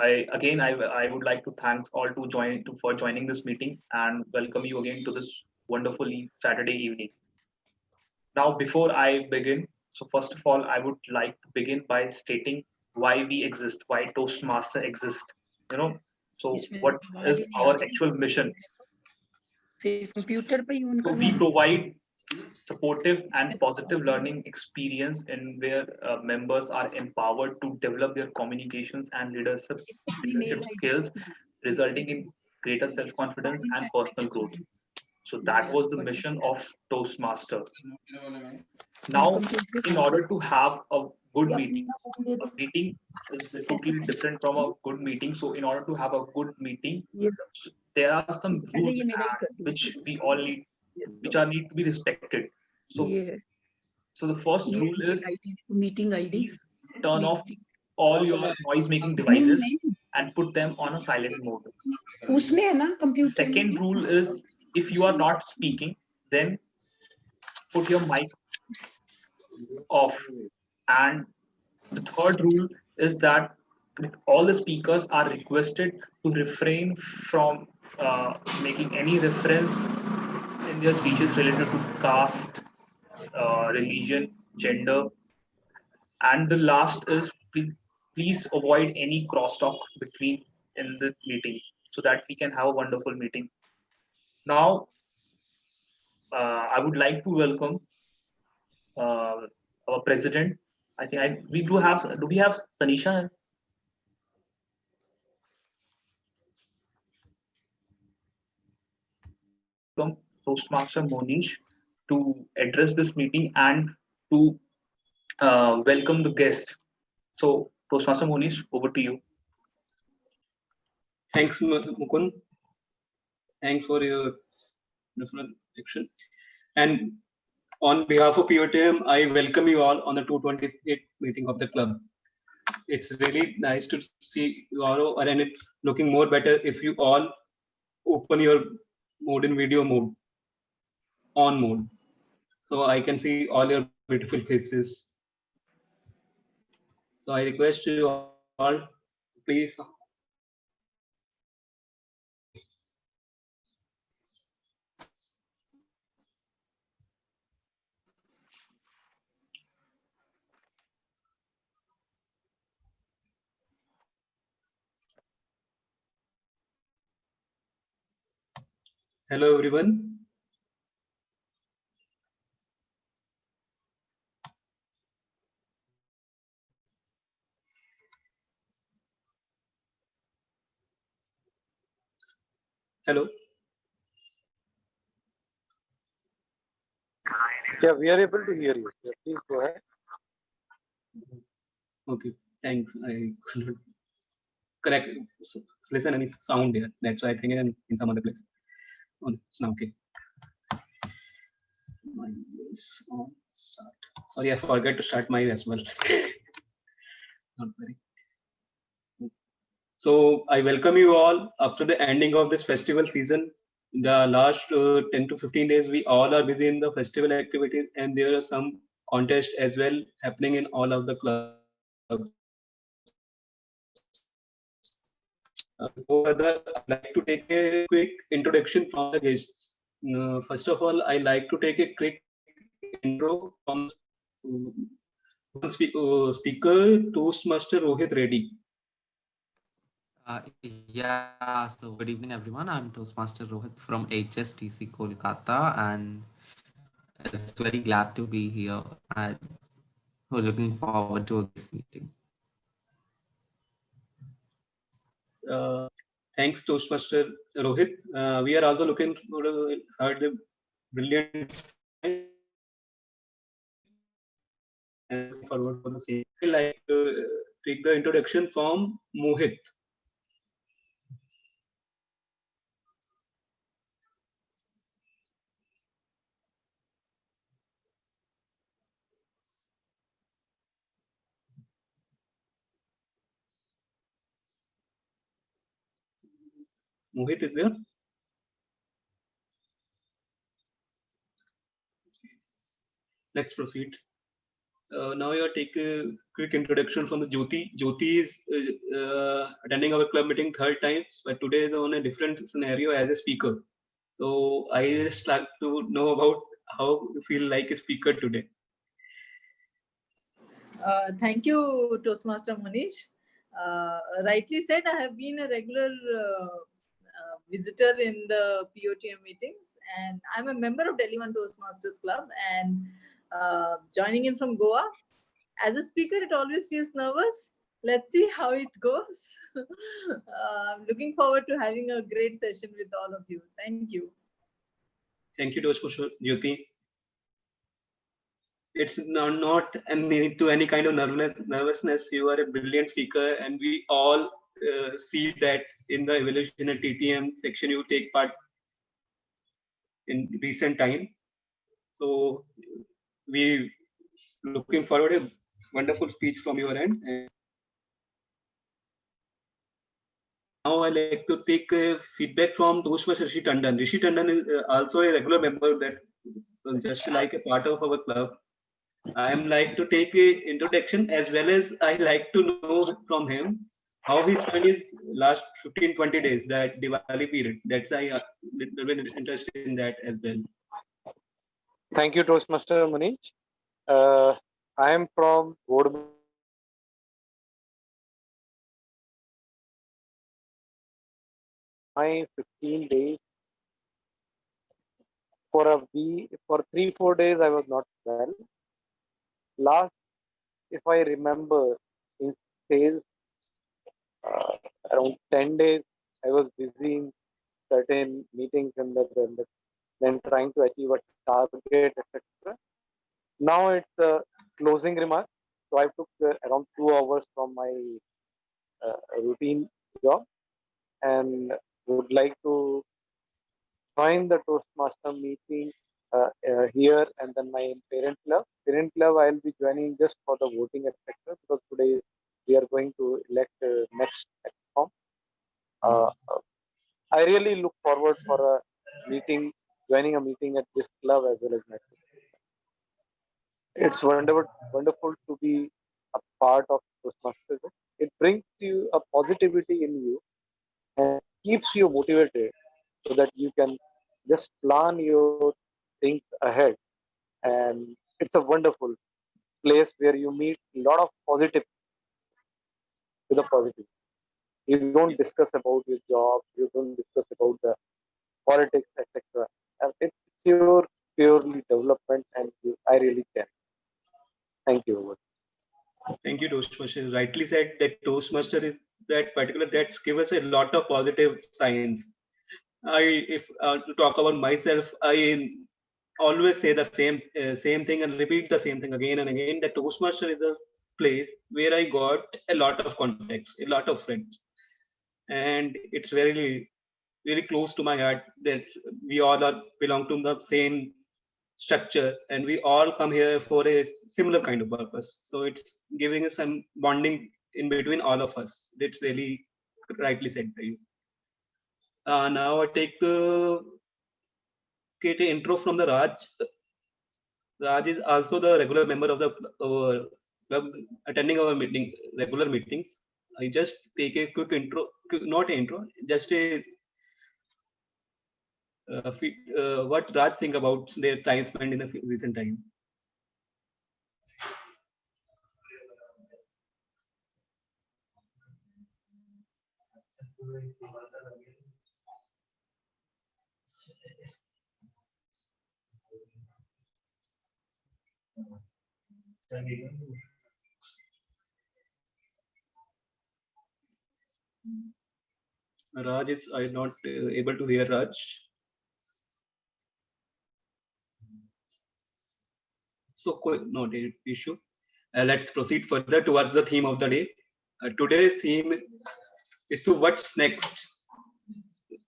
I would like to thank all for joining this meeting and welcome you again to this wonderfully Saturday evening. Now, before I begin, so first of all, I would like to begin by stating why we exist, why Toastmaster exists. You know, so what is our actual mission? So we provide supportive and positive learning experience in where members are empowered to develop their communications and leadership skills, resulting in greater self-confidence and personal growth. So that was the mission of Toastmaster. Now, in order to have a meeting is totally different from a good meeting. So, in order to have a good meeting, there are some rules which we all need, which are need to be respected. So, so the first rule is please turn off all your noise-making devices and put them on a silent mode. The second rule is if you are not speaking, then put your mic off. And the third rule is that all the speakers are requested to refrain from making any reference in their speeches related to caste, religion, gender. And the last is please avoid any crosstalk between in the meeting so that we can have a wonderful meeting. Now, I would like to welcome uh, our president. We do have. Do we have Tanisha? Welcome Toastmaster Monish to address this meeting and to welcome the guests. So, Toastmaster Monish, over to you. Thanks, Mukund. Thanks for your introduction. And on behalf of POTM, I welcome you all on the 228th meeting of the club. It's really nice to see you all, and it's looking more better if you all open your mode in video mode, on mode, so I can see all your beautiful faces. So I request you all, please. Hello, everyone. Hello. Yeah, we are able to hear you. Yeah, please go ahead. Okay, thanks. I could not correct listen any sound here. That's why I think in some other place. Oh, it's now okay. Mine is on start. Sorry, I forgot to start mine as well. Not very. So I welcome you all after the ending of this festival season. In the last 10 to 15 days, we all are busy in the festival activities, and there are some contests as well happening in all of the clubs. Before further, I'd like to take a quick introduction from the guests. First of all, I like to take a quick intro from speaker Toastmaster Rohit Reddy. Yeah, so good evening, everyone. I'm Toastmaster Rohit from HSTC Kolkata, and it's very glad to be here. And we're looking forward to a great meeting. Thanks, Toastmaster Rohit. We are also looking for heard a brilliant and looking forward for the same. I like to take the introduction from Mohit. Mohit is there. Let's proceed. Now you take a quick introduction from the Jyoti. Jyoti is attending our club meeting third times, but today is on a different scenario as a speaker. So I just like to know about how you feel like a speaker today. Thank you, Toastmaster Manish. Rightly said, I have been a regular visitor in the POTM meetings, and I'm a member of Delhi One Toastmasters Club, and joining in from Goa. As a speaker, it always feels nervous. Let's see how it goes. I'm looking forward to having a great session with all of you. Thank you. Thank you, Jyoti. It's not a need to any kind of nervousness. You are a brilliant speaker, and we all see that in the evaluation and TTM section you take part in recent time. So we looking forward a wonderful speech from your end. And now I like to take feedback from Toastmaster Rishi Tandon. Rishi Tandon is also a regular member that just like a part of our club. I am like to take a introduction as well as I like to know from him how he spent his last 15-20 days, that Diwali period. That's I little bit interested in that as well. Thank you, Toastmaster Manish. I am from board my 15 days. For a week, for 3-4 days, I was not well. Last, if I remember, in sales, uh, around 10 days, I was busy in certain meetings and then trying to achieve a target, etc. Now it's a closing remark. So I took around 2 hours from my routine job and would like to join the Toastmaster meeting here and then my parent club. Parent club, I'll be joining just for the voting, etc. Because today we are going to elect next form. I really look forward for a meeting, joining a meeting at this club as well as next. It's wonderful to be a part of Toastmasters. It brings you a positivity in you and keeps you motivated so that you can just plan your things ahead. And it's a wonderful place where you meet a lot of positive with a positive. You don't discuss about your job, you don't discuss about the politics, etc. And it's your purely development, and I really can. Thank you. Thank you, Toastmaster. Rightly said that Toastmaster is that particular that give us a lot of positive signs. If to talk about myself, I always say the same thing and repeat the same thing again and again. That Toastmaster is a place where I got a lot of contacts, a lot of friends, and it's very close to my heart that we all are belong to the same structure and we all come here for a similar kind of purpose. So it's giving us some bonding in between all of us. That's really rightly said by you. Now I take the get a intro from the Raj. Raj is also the regular member of the club, attending our regular meetings. I just take a quick intro, not an intro, just a what Raj think about their time spent in the recent time. Raj is I not able to hear Raj. So not an issue. Let's proceed further towards the theme of the day. Today's theme is to what's next.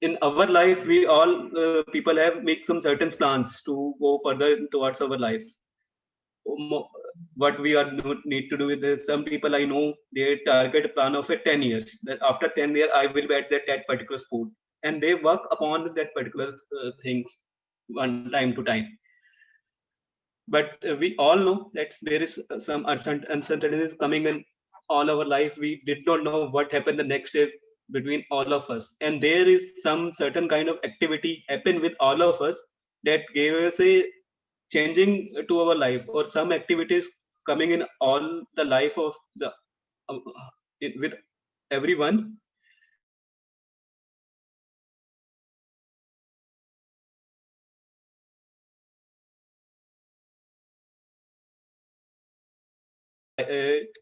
In our life, we all people have make some certain plans to go further towards our life. What we are need to do with this. Some people I know they target a plan of a 10 years. That after 10 years, I will be at that particular sport, and they work upon that particular things one time to time. But we all know that there is some uncertainties coming in all our life. We did not know what happened the next day between all of us, and there is some certain kind of activity happen with all of us that gave us a changing to our life, or some activities coming in all the life of the uh, with everyone.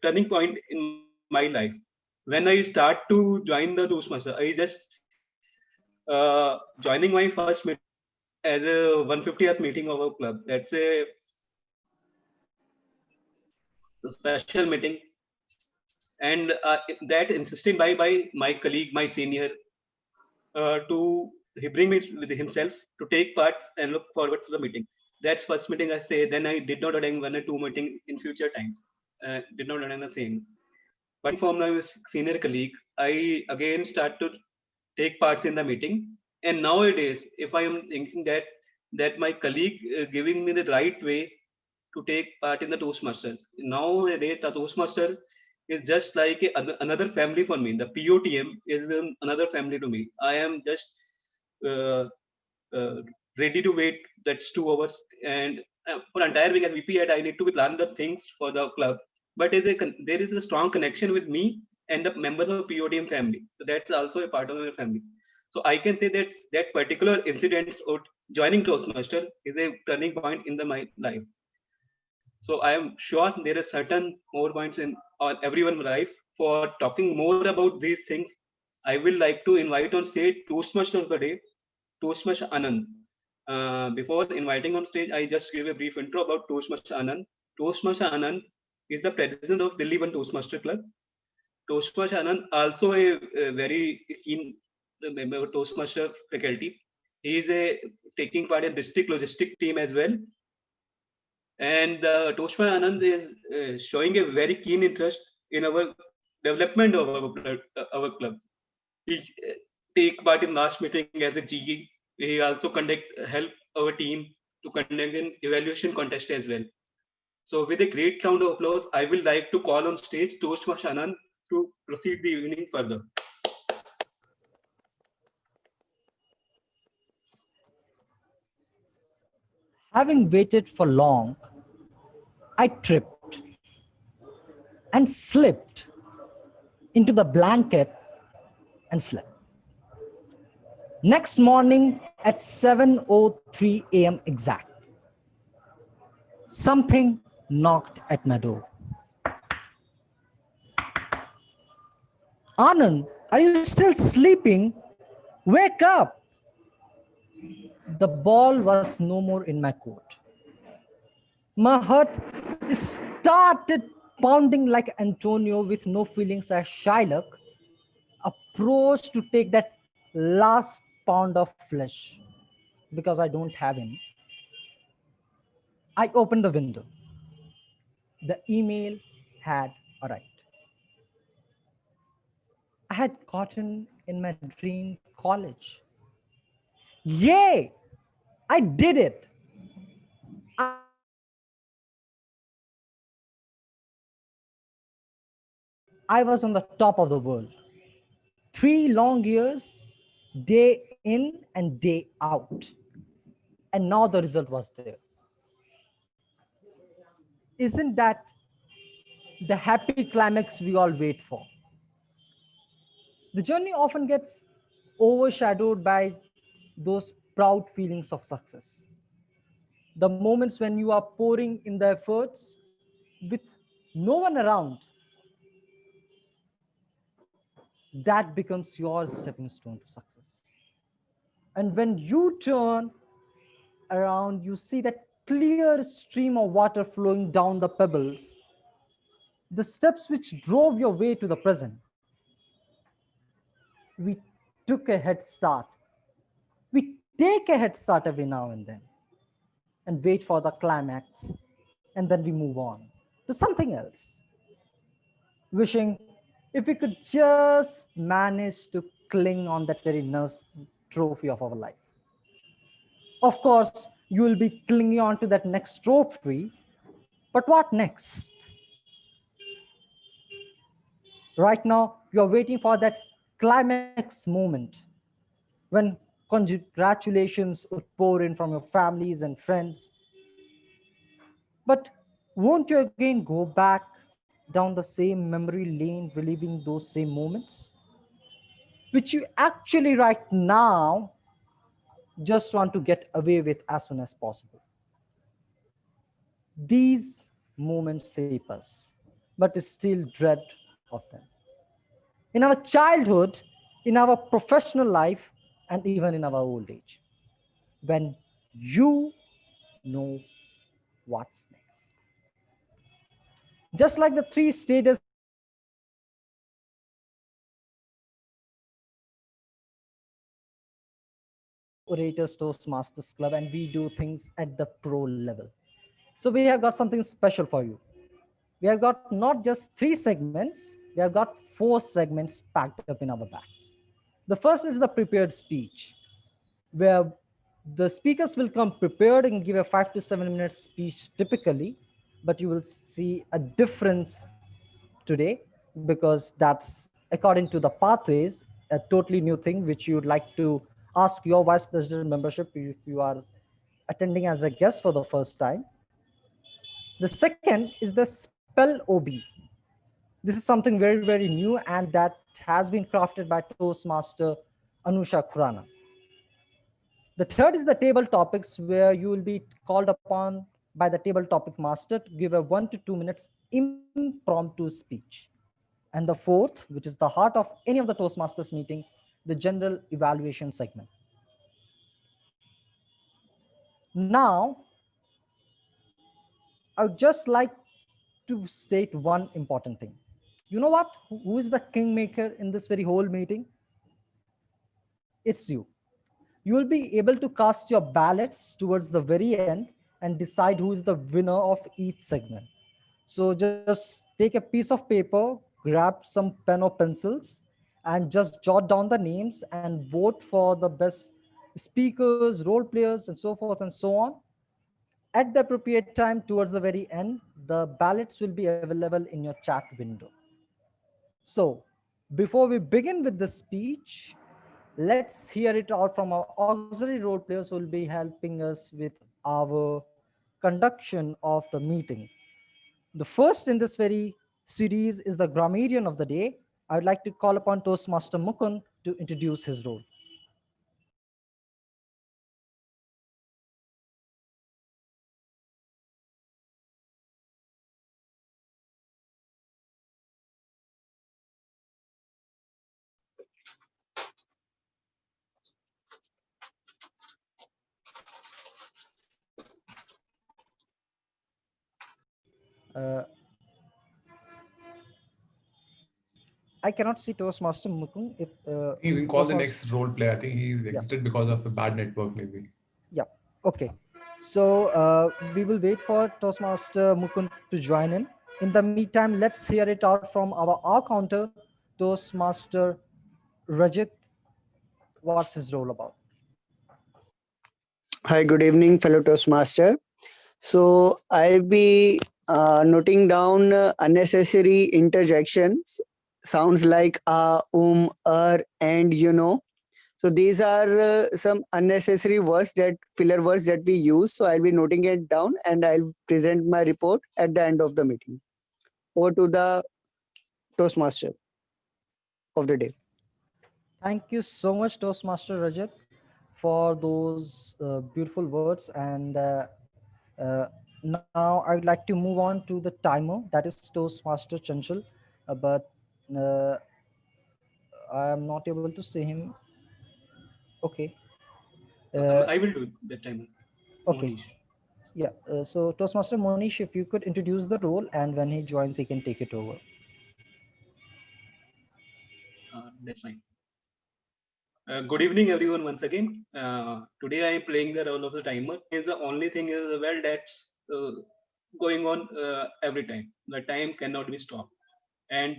Turning point in my life when I start to join the Toastmaster. I just joining my first meeting as a 150th meeting of our club. That's a special meeting, and that insisted by my colleague, my senior, to he bring me with himself to take part and look forward to the meeting. That's first meeting I say. Then I did not attend 1 or 2 meeting in future times. Did not attend the same. But from my senior colleague, I again start to take parts in the meeting. And nowadays, if I am thinking that my colleague giving me the right way to take part in the Toastmaster. Nowadays, the Toastmaster is just like another family for me. The POTM is another family to me. I am just uh, uh, ready to wait. That's 2 hours, and for entire week as VP, I need to plan the things for the club. But there is a strong connection with me and the members of POTM family. So that's also a part of my family. So I can say that that particular incident or joining Toastmaster is a turning point in my life. So I am sure there are certain more points in on everyone's life. For talking more about these things, I will like to invite on stage Toastmaster of the day, Toastmaster Anand. Before inviting on stage, I just give a brief intro about Toastmaster Anand. Toastmaster Anand is the president of Delhi One Toastmaster Club. Toastmaster Anand also a very keen member of Toastmaster faculty. He is a taking part in district logistic team as well, and Toshma Anand is showing a very keen interest in our development of our club. He take part in last meeting as a GE. He also help our team to conduct an evaluation contest as well. So with a great round of applause, I will like to call on stage Toshma Anand to proceed the evening further. Having waited for long, I tripped and slipped into the blanket and slept. Next morning at 7:03 a.m. exact, something knocked at my door. Anand, are you still sleeping? Wake up! The ball was no more in my court. My heart started pounding like Antonio with no feelings as Shylock approached to take that last pound of flesh because I don't have any. I opened the window. The email had arrived. I had gotten in my dream college. Yay! I did it. I was on the top of the world. 3 long years, day in and day out. And now the result was there. Isn't that the happy climax we all wait for? The journey often gets overshadowed by those proud feelings of success. The moments when you are pouring in the efforts with no one around, that becomes your stepping stone to success. And when you turn around, you see that clear stream of water flowing down the pebbles, the steps which drove your way to the present. We took a head start. We take a head start every now and then and wait for the climax, and then we move on to something else, wishing if we could just manage to cling on that very nice trophy of our life. Of course, You will be clinging on to that next trophy. But what next? Right now, you are waiting for that climax moment when congratulations would pour in from your families and friends. But won't you again go back down the same memory lane, reliving those same moments, which you actually right now just want to get away with as soon as possible? These moments shape us, but we still dread of them. In our childhood, in our professional life, and even in our old age, when you know what's next. Just like the three stages of Toastmasters Club, Orators Toastmasters Club, and we do things at the pro level. So we have got something special for you. We have got not just three segments, we have got four segments packed up in our bags. The first is the prepared speech, where the speakers will come prepared and give a 5 to 7 minute speech typically, but you will see a difference today because that's according to the pathways, a totally new thing which you would like to ask your vice president membership if you are attending as a guest for the first time. The second is the spell OB. This is something very, very new, and that has been crafted by Toastmaster Anusha Khurana. The third is the table topics, where you will be called upon by the table topic master to give a 1 to 2 minutes impromptu speech. And the fourth, which is the heart of any of the Toastmasters meeting, the general evaluation segment. Now, I would just like to state one important thing. You know what? Who is the kingmaker in this very whole meeting? It's you. You will be able to cast your ballots towards the very end and decide who is the winner of each segment. So just take a piece of paper, grab some pen or pencils, and just jot down the names and vote for the best speakers, role players, and so forth and so on. At the appropriate time towards the very end, the ballots will be available in your chat window. So before we begin with the speech, let's hear it out from our auxiliary role players who will be helping us with our conduction of the meeting. The first in this very series is the grammarian of the day. I would like to call upon Toastmaster Mukund to introduce his role. Uh, I cannot see Toastmaster Mukund. If You can call the Toastmaster, next role player. I think he's yeah, exited because of a bad network, maybe. yeah, okay. So we will wait for Toastmaster Mukund to join in. In the meantime, let's hear it out from our counter, Toastmaster Rajat. What's his role about? Hi, good evening, fellow Toastmaster. So I'll be noting down unnecessary interjections. Sounds like and So these are some unnecessary words that filler words that we use. So I'll be noting it down and I'll present my report at the end of the meeting. Over to the Toastmaster of the day. Thank you so much, Toastmaster Rajat, for those beautiful words. And now I would like to move on to the timer, that is Toastmaster Chanchal. But uh, I am not able to see him. Okay. I will do that time. Okay. Monish. Yeah. So Toastmaster Monish, if you could introduce the role, and when he joins, he can take it over. That's fine. Good evening, everyone. Once again, today I am playing the role of the timer. Is the only thing is well that's going on every time. The time cannot be stopped, and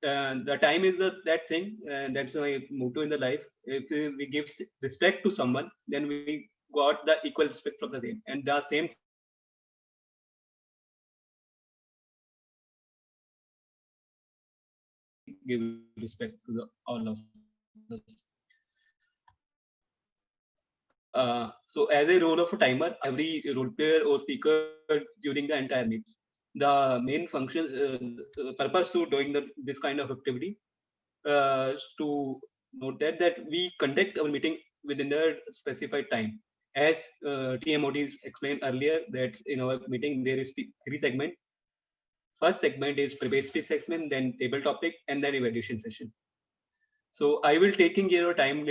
the time is that thing. That's my motto in the life. If we give respect to someone, then we got the equal respect from the same, and the same give respect to the all of us. So as a role of a timer, every role player or speaker during the entire meet, the main function, purpose to doing this kind of activity is to note that we conduct our meeting within the specified time. As TMOD explained earlier, that in our meeting there is three segments. First segment is prepared speech segment, then table topic, and then evaluation session. So I will taking care of time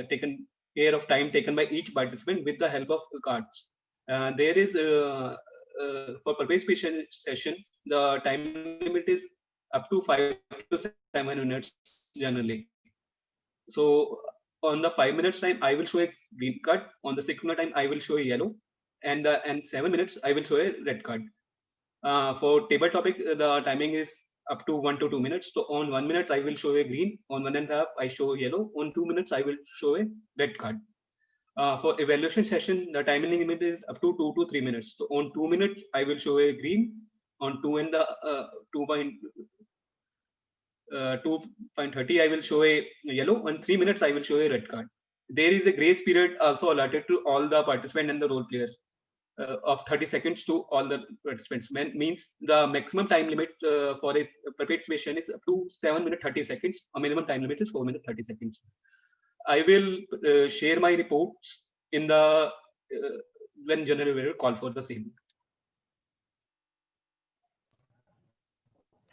taken care of time taken by each participant with the help of cards. There is for prepared speech session, the time limit is up to 5 to 7 minutes generally. So on the 5 minutes time, I will show a green card. On the 6 minute time, I will show a yellow, and 7 minutes I will show a red card. For table topic, the timing is up to 1 to 2 minutes. So on 1 minute, I will show a green. On 1.5, I show yellow. On 2 minutes, I will show a red card. For evaluation session, the timing limit is up to 2 to 3 minutes. So on 2 minutes, I will show a green. On 2.30, I will show a yellow. On 3 minutes, I will show a red card. There is a grace period also allotted to all the participants and the role players. Of 30 seconds to all the participants. Means the maximum time limit for a participation is up to 7 minutes 30 seconds. A minimum time limit is 4 minutes 30 seconds. I will share my reports in the when general will call for the same.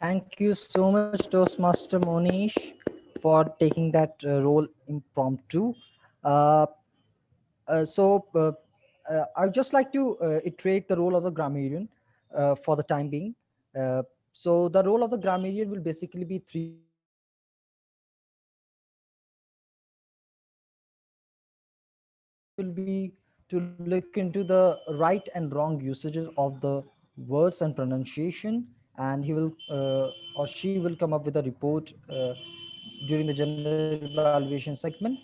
Thank you so much, Toastmaster Monish, for taking that role impromptu. I'd just like to iterate the role of the grammarian for the time being. So the role of the grammarian will basically be will be to look into the right and wrong usages of the words and pronunciation, and he will or she will come up with a report during the general evaluation segment.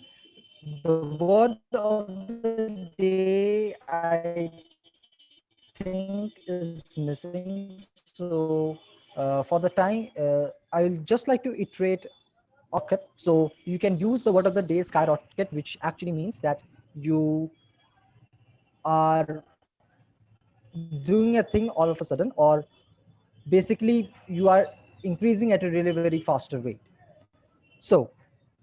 The word of the day, I think, is missing. So for the time, I'll just like to iterate rocket. So you can use the word of the day skyrocket, which actually means that you are doing a thing all of a sudden, or basically you are increasing at a really very faster rate. So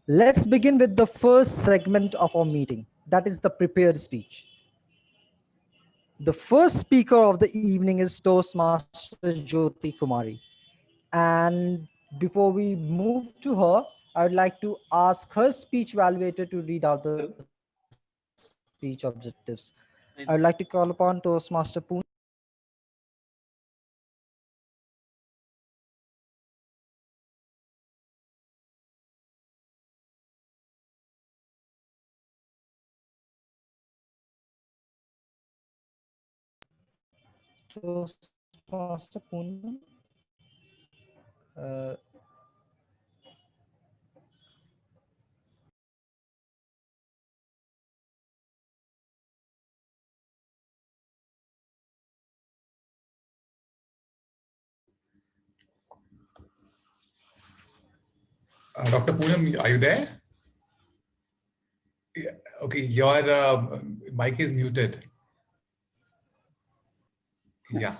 let's begin with the first segment of our meeting, that is the prepared speech. The first speaker of the evening is Toastmaster Jyoti Kumari. And before we move to her, I would like to ask her speech evaluator to read out the speech objectives. I would like to call upon Toastmaster Poon. Toastmaster Poon. Dr. Poonam, are you there? Yeah. Okay, your mic is muted. Yeah.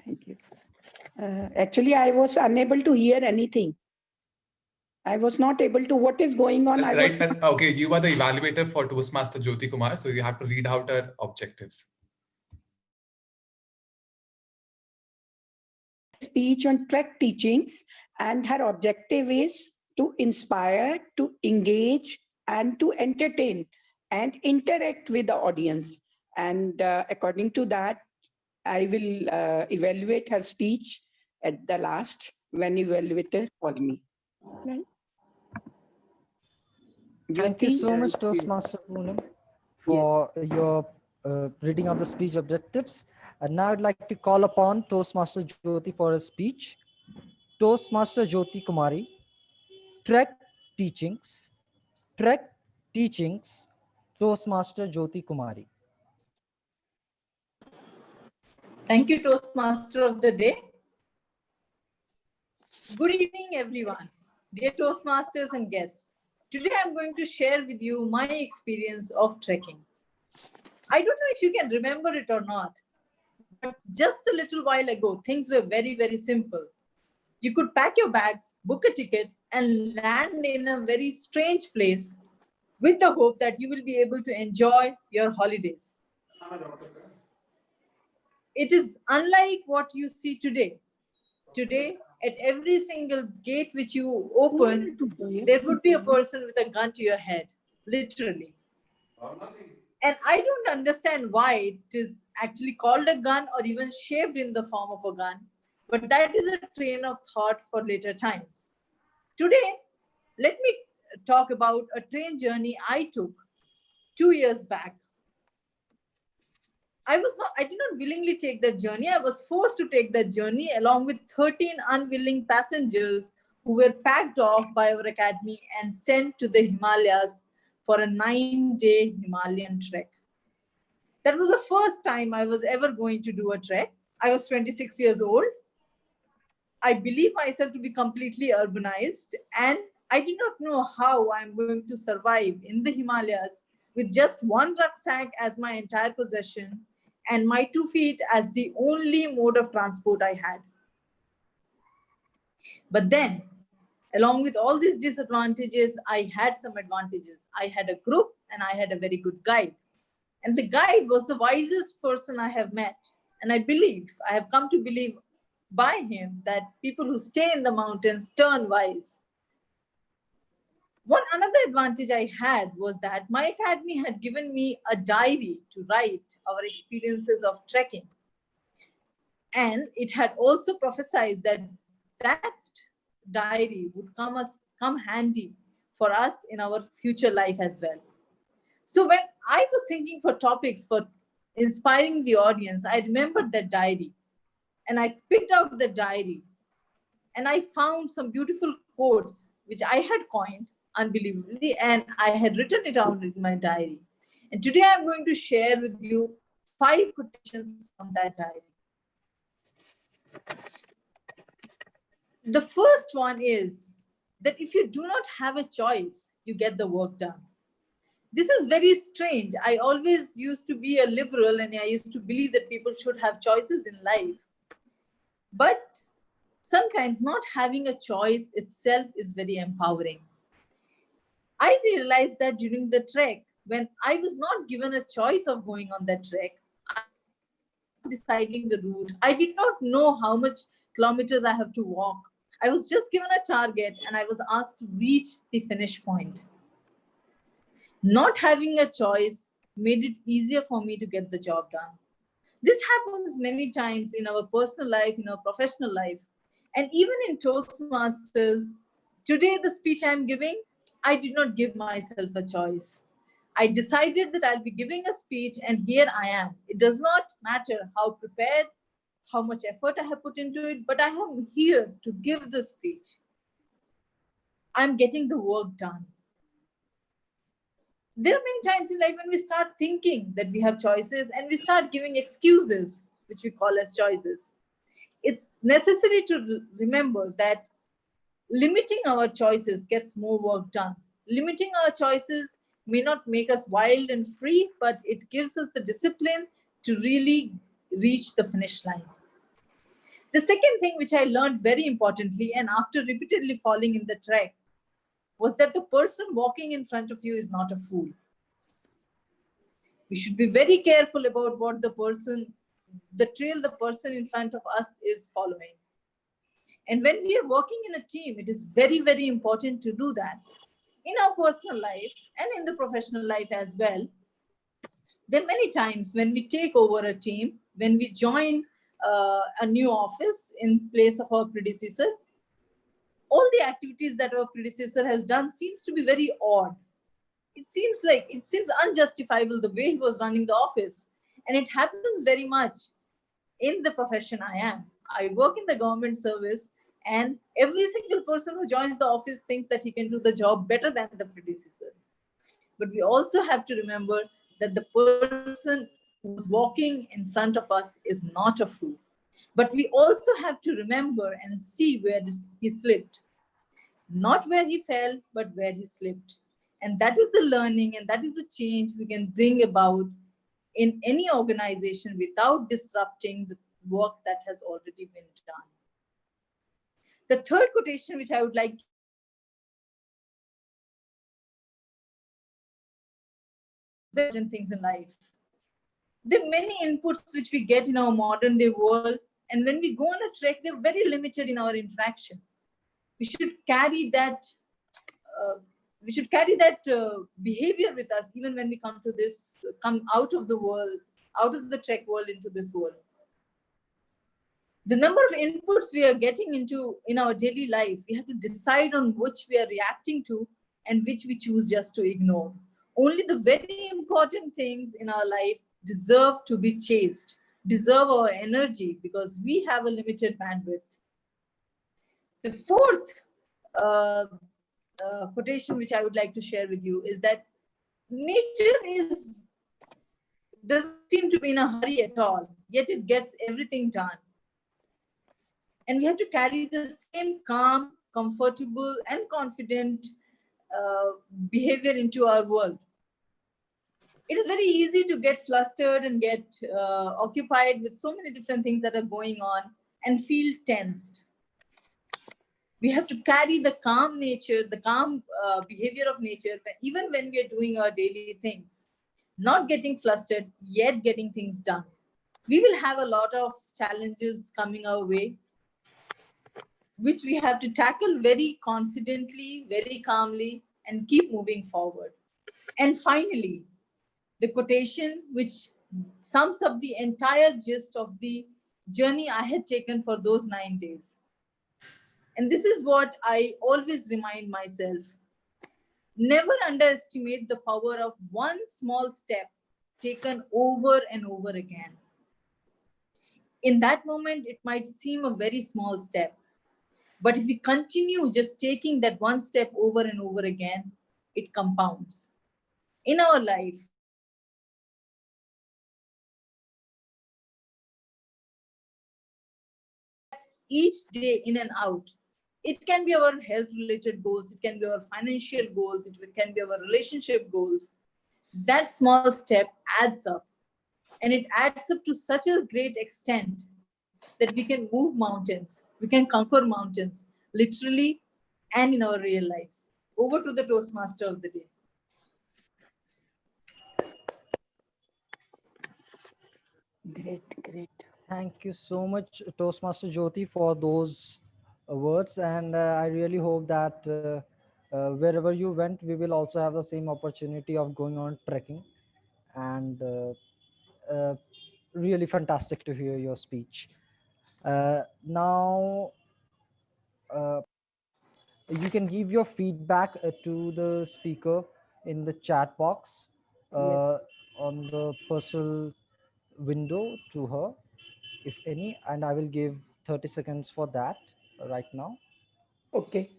Thank you. Actually, I was unable to hear anything. I was not able to. What is going on? Okay, you are the evaluator for Toastmaster Jyoti Kumar, so you have to read out her objectives. Speech on track teachings, and her objective is to inspire, to engage, and to entertain and interact with the audience. And according to that, I will evaluate her speech at the last when evaluator call me. Right? Thank you so much, Toastmaster Poonam, for your reading of the speech objectives. And now I'd like to call upon Toastmaster Jyoti for a speech. Toastmaster Jyoti Kumari, track teachings Toastmaster Jyoti Kumari. Thank you, Toastmaster of the day. Good evening, everyone. Dear Toastmasters and guests. Today I'm going to share with you my experience of trekking. I don't know if you can remember it or not, but just a little while ago, things were very, very simple. You could pack your bags, book a ticket, and land in a very strange place with the hope that you will be able to enjoy your holidays. It is unlike what you see today. Today, at every single gate which you open, there would be a person with a gun to your head, literally. And I don't understand why it is actually called a gun or even shaped in the form of a gun, but that is a train of thought for later times. Today, let me talk about a train journey I took 2 years back. I did not willingly take that journey. I was forced to take that journey along with 13 unwilling passengers who were packed off by our academy and sent to the Himalayas for a 9-day Himalayan trek. That was the first time I was ever going to do a trek. I was 26 years old. I believe myself to be completely urbanized, and I did not know how I'm going to survive in the Himalayas with just one rucksack as my entire possession and my 2 feet as the only mode of transport I had. But then, along with all these disadvantages, I had some advantages. I had a group and I had a very good guide. And the guide was the wisest person I have met. And I have come to believe by him that people who stay in the mountains turn wise. One another advantage I had was that my academy had given me a diary to write our experiences of trekking. And it had also prophesied that that diary would come handy for us in our future life as well. So when I was thinking for topics for inspiring the audience, I remembered that diary and I picked out the diary and I found some beautiful quotes which I had coined unbelievably and I had written it out in my diary. And today I'm going to share with you 5 quotations from that diary. The first one is that if you do not have a choice, you get the work done. This is very strange. I always used to be a liberal and I used to believe that people should have choices in life. But sometimes not having a choice itself is very empowering. I realized that during the trek, when I was not given a choice of going on that trek, deciding the route. I did not know how much kilometers I have to walk. I was just given a target and I was asked to reach the finish point. Not having a choice made it easier for me to get the job done. This happens many times in our personal life, in our professional life, and even in Toastmasters. Today, the speech I'm giving, I did not give myself a choice. I decided that I'll be giving a speech and here I am. It does not matter how prepared, how much effort I have put into it, but I am here to give the speech. I'm getting the work done. There are many times in life when we start thinking that we have choices and we start giving excuses, which we call as choices. It's necessary to remember that limiting our choices gets more work done. Limiting our choices may not make us wild and free, but it gives us the discipline to really reach the finish line. The second thing which I learned very importantly, and after repeatedly falling in the trek, was that the person walking in front of you is not a fool. We should be very careful about what the trail the person in front of us is following. And when we are working in a team, it is very, very important to do that. In our personal life and in the professional life as well, there are many times when we take over a team, when we join a new office in place of our predecessor, all the activities that our predecessor has done seems to be very odd. It seems unjustifiable the way he was running the office. And it happens very much in the profession I am. I work in the government service and every single person who joins the office thinks that he can do the job better than the predecessor. but we also have to remember that the person who's walking in front of us is not a fool. But we also have to remember and see where he slipped. Not where he fell, but where he slipped. And that is the learning and that is the change we can bring about in any organization without disrupting the work that has already been done. The third quotation which I would like to very things in life. There are many inputs which we get in our modern day world, and when we go on a trek, they're very limited in our interaction. We should carry that. Behavior with us even when we come out of the world, out of the trek world into this world. The number of inputs we are getting into in our daily life, we have to decide on which we are reacting to and which we choose just to ignore. Only the very important things in our life deserve to be chased, deserve our energy because we have a limited bandwidth. The fourth quotation which I would like to share with you is that nature doesn't seem to be in a hurry at all, yet it gets everything done. And we have to carry the same calm, comfortable, and confident behavior into our world. It is very easy to get flustered and get occupied with so many different things that are going on and feel tensed. We have to carry the calm nature, the calm behavior of nature, even when we are doing our daily things. Not getting flustered, yet getting things done. We will have a lot of challenges coming our way, which we have to tackle very confidently, very calmly, and keep moving forward. And finally, the quotation which sums up the entire gist of the journey I had taken for those 9 days. And this is what I always remind myself. Never underestimate the power of one small step taken over and over again. In that moment, it might seem a very small step. But if we continue just taking that one step over and over again, it compounds. In our life, each day in and out, it can be our health related goals, it can be our financial goals, it can be our relationship goals. That small step adds up, and it adds up to such a great extent that we can move mountains, we can conquer mountains, literally and in our real lives. Over to the Toastmaster of the day. Great. Thank you so much, Toastmaster Jyoti, for those words. And I really hope that wherever you went, we will also have the same opportunity of going on trekking. And really fantastic to hear your speech. Now, you can give your feedback to the speaker in the chat box on the personal window to her, if any, and I will give 30 seconds for that right now. Okay.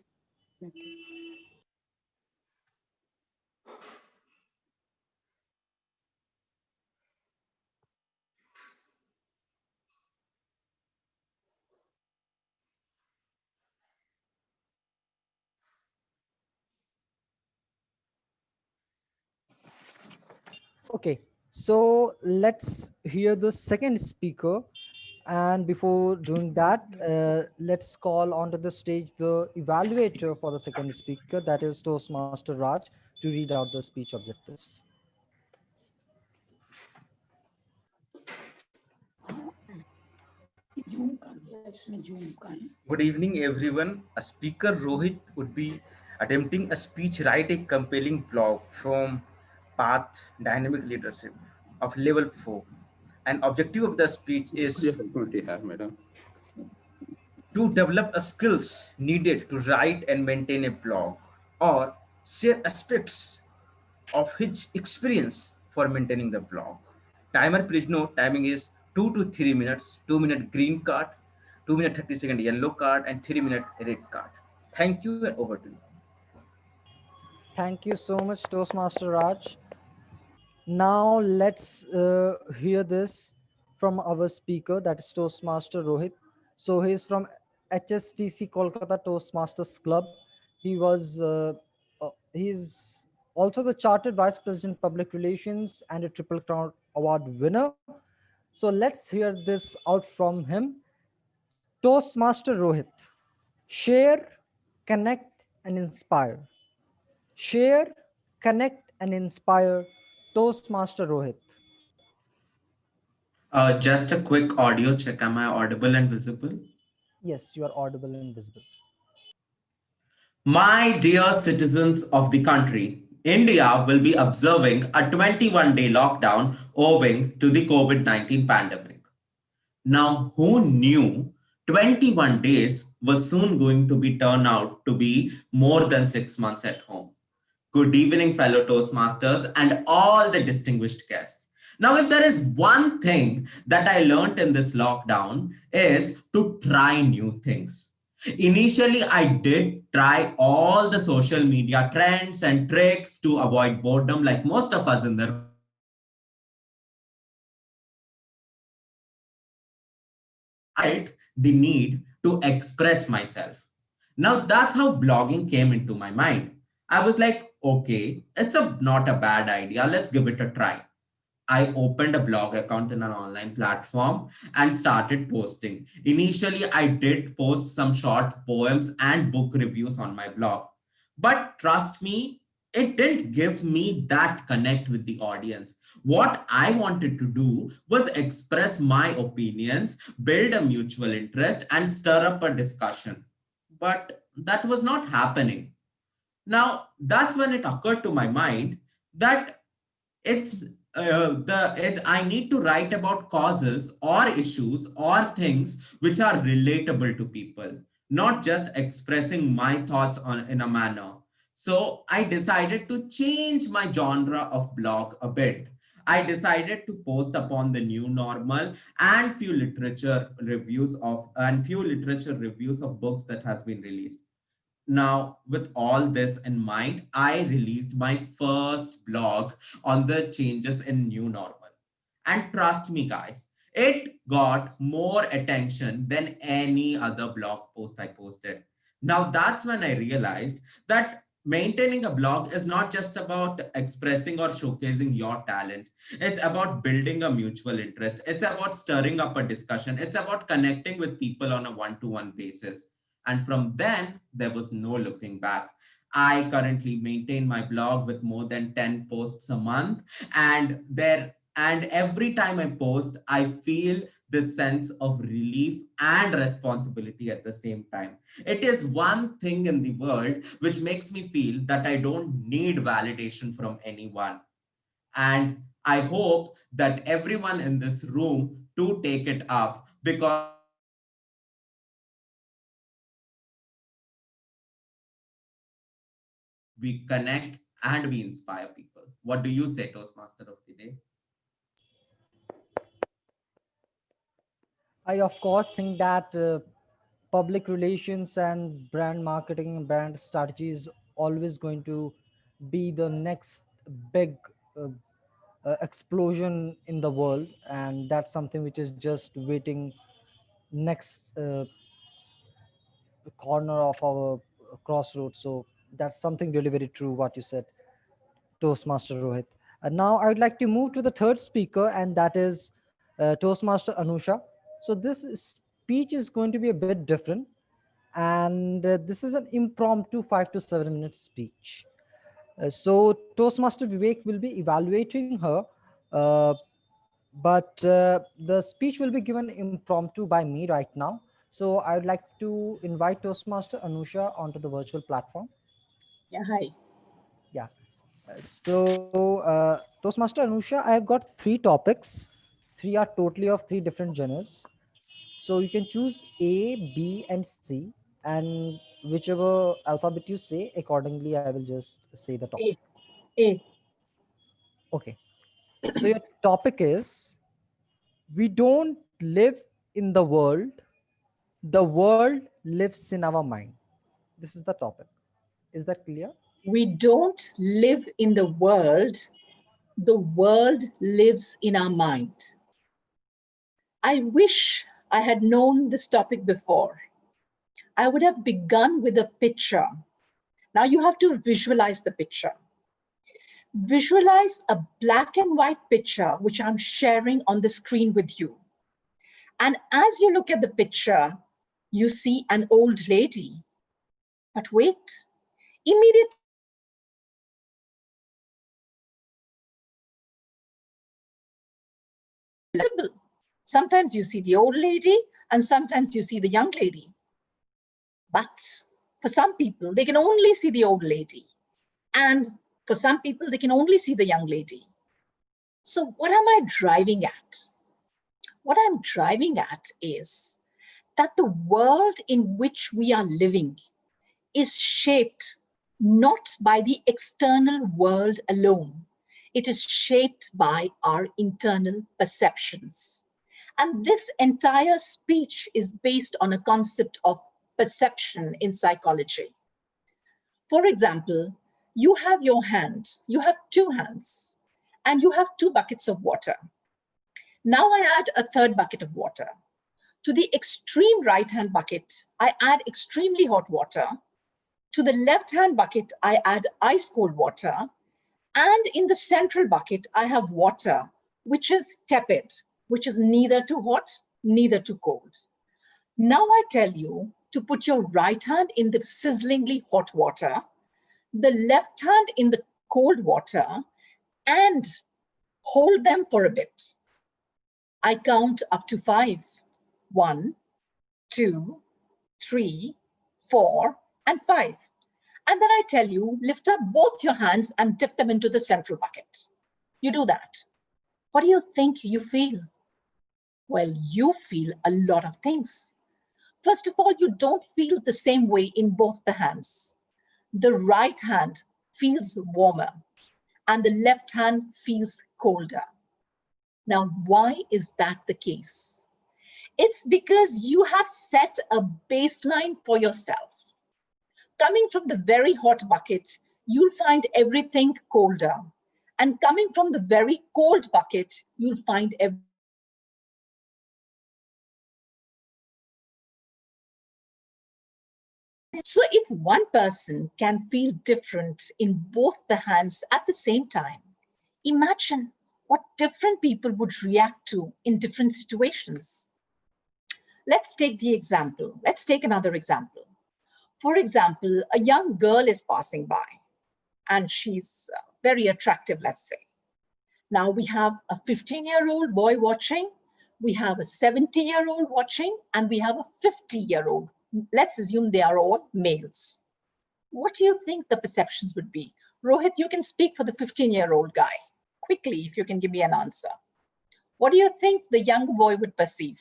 Okay, so let's hear the second speaker. And before doing that, let's call onto the stage the evaluator for the second speaker, that is Toastmaster Raj, to read out the speech objectives. Good evening, everyone. A speaker Rohit would be attempting a speech, write a compelling blog from Path Dynamic Leadership of Level 4. An objective of the speech is to develop a skills needed to write and maintain a blog or share aspects of his experience for maintaining the blog. Timer, please note, timing is 2 to 3 minutes, 2-minute green card, 2-minute 30-second yellow card, and 3-minute red card. Thank you, and over to you. Thank you so much, Toastmaster Raj. Now let's hear this from our speaker, that is Toastmaster Rohit. So he's from HSTC Kolkata Toastmasters Club. He's also the Chartered Vice President Public Relations and a Triple Crown Award winner. So let's hear this out from him. Toastmaster Rohit. Share, connect, and inspire. Share, connect, and inspire. Toastmaster Rohit. Just a quick audio check. Am I audible and visible? Yes, you are audible and visible. My dear citizens of the country, India will be observing a 21-day lockdown owing to the COVID 19 pandemic. Now, who knew 21 days was soon going to be turned out to be more than 6 months at home? Good evening, fellow Toastmasters, and all the distinguished guests. Now, if there is one thing that I learned in this lockdown is to try new things. Initially, I did try all the social media trends and tricks to avoid boredom, like most of us in the room. I felt the need to express myself. Now that's how blogging came into my mind. I was like, okay, not a bad idea. Let's give it a try. I opened a blog account in an online platform and started posting. Initially, I did post some short poems and book reviews on my blog. But trust me, it didn't give me that connect with the audience. What I wanted to do was express my opinions, build a mutual interest, and stir up a discussion. But that was not happening. Now, that's when it occurred to my mind that it's I need to write about causes or issues or things which are relatable to people, not just expressing my thoughts on in a manner. So I decided to change my genre of blog a bit. I decided to post upon the new normal and few literature reviews of books that has been released. Now, with all this in mind, I released my first blog on the changes in new normal. And trust me, guys, it got more attention than any other blog post I posted. Now, that's when I realized that maintaining a blog is not just about expressing or showcasing your talent. It's about building a mutual interest. It's about stirring up a discussion. It's about connecting with people on a one-to-one basis. And from then, there was no looking back. I currently maintain my blog with more than 10 posts a month. And every time I post, I feel this sense of relief and responsibility at the same time. It is one thing in the world which makes me feel that I don't need validation from anyone. And I hope that everyone in this room to take it up, because we connect and we inspire people. What do you say, Toastmaster of the Day? I, of course, think that public relations and brand marketing and brand strategy is always going to be the next big uh, explosion in the world. And that's something which is just waiting next corner of our crossroads. So that's something really very true what you said, Toastmaster Rohit. And now I would like to move to the third speaker, and that is Toastmaster Anusha. So this speech is going to be a bit different, and this is an impromptu 5 to 7 minute speech. So Toastmaster Vivek will be evaluating her, uh, but the speech will be given impromptu by me right now. So I would like to invite Toastmaster Anusha onto the virtual platform. Yeah, hi. Yeah. Toastmaster Anusha, I have got three topics. Three are totally of three different genres. So you can choose A, B, and C, and whichever alphabet you say, accordingly, I will just say the topic. A. Okay. So your topic is: we don't live in the world lives in our mind. This is the topic. Is that clear? We don't live in the world lives in our mind. I wish I had known this topic before. I would have begun with a picture. Now you have to visualize the picture. Visualize a black and white picture, which I'm sharing on the screen with you. And as you look at the picture, you see an old lady. But wait, immediately sometimes you see the old lady and sometimes you see the young lady. But for some people, they can only see the old lady. And for some people, they can only see the young lady. So what am I driving at? What I'm driving at is that the world in which we are living is shaped not by the external world alone. It is shaped by our internal perceptions. And this entire speech is based on a concept of perception in psychology. For example, you have your hand, you have two hands, and you have two buckets of water. Now I add a third bucket of water. To the extreme right-hand bucket, I add extremely hot water. To the left-hand bucket, I add ice cold water. And in the central bucket, I have water, which is tepid, which is neither too hot, neither too cold. Now I tell you to put your right hand in the sizzlingly hot water, the left hand in the cold water, and hold them for a bit. I count up to 5. 1, 2, 3, 4, and 5. And then I tell you, lift up both your hands and dip them into the central bucket. You do that. What do you think you feel? Well, you feel a lot of things. First of all, you don't feel the same way in both the hands. The right hand feels warmer and the left hand feels colder. Now, why is that the case? It's because you have set a baseline for yourself. Coming from the very hot bucket, you'll find everything colder. And coming from the very cold bucket, you'll find everything. So if one person can feel different in both the hands at the same time, imagine what different people would react to in different situations. Let's take the example. Let's take another example. For example, a young girl is passing by and she's very attractive, let's say. Now we have a 15-year-old boy watching, we have a 70-year-old watching, and we have a 50-year-old. Let's assume they are all males. What do you think the perceptions would be? Rohit, you can speak for the 15-year-old guy. Quickly, if you can give me an answer. What do you think the young boy would perceive?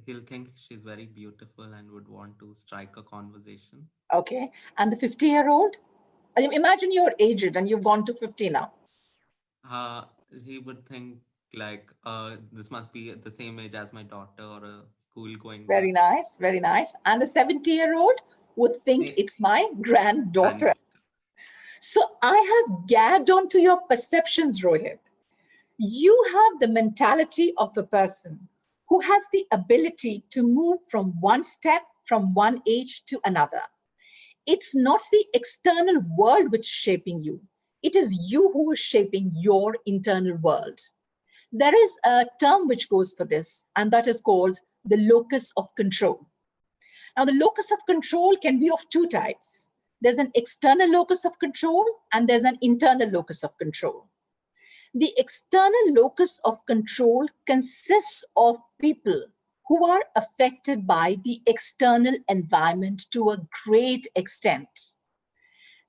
He'll think she's very beautiful and would want to strike a conversation. Okay, and the 50-year-old? Imagine you're aged and you've gone to 50 now. He would think like, this must be the same age as my daughter or a school going. Very nice, very nice. And the 70-year-old would think it's my granddaughter. So I have gagged onto your perceptions, Rohit. You have the mentality of a person who has the ability to move from one step, from one age to another. It's not the external world which is shaping you. It is you who is shaping your internal world. There is a term which goes for this, and that is called the locus of control. Now, the locus of control can be of two types. There's an external locus of control, and there's an internal locus of control. The external locus of control consists of people who are affected by the external environment to a great extent.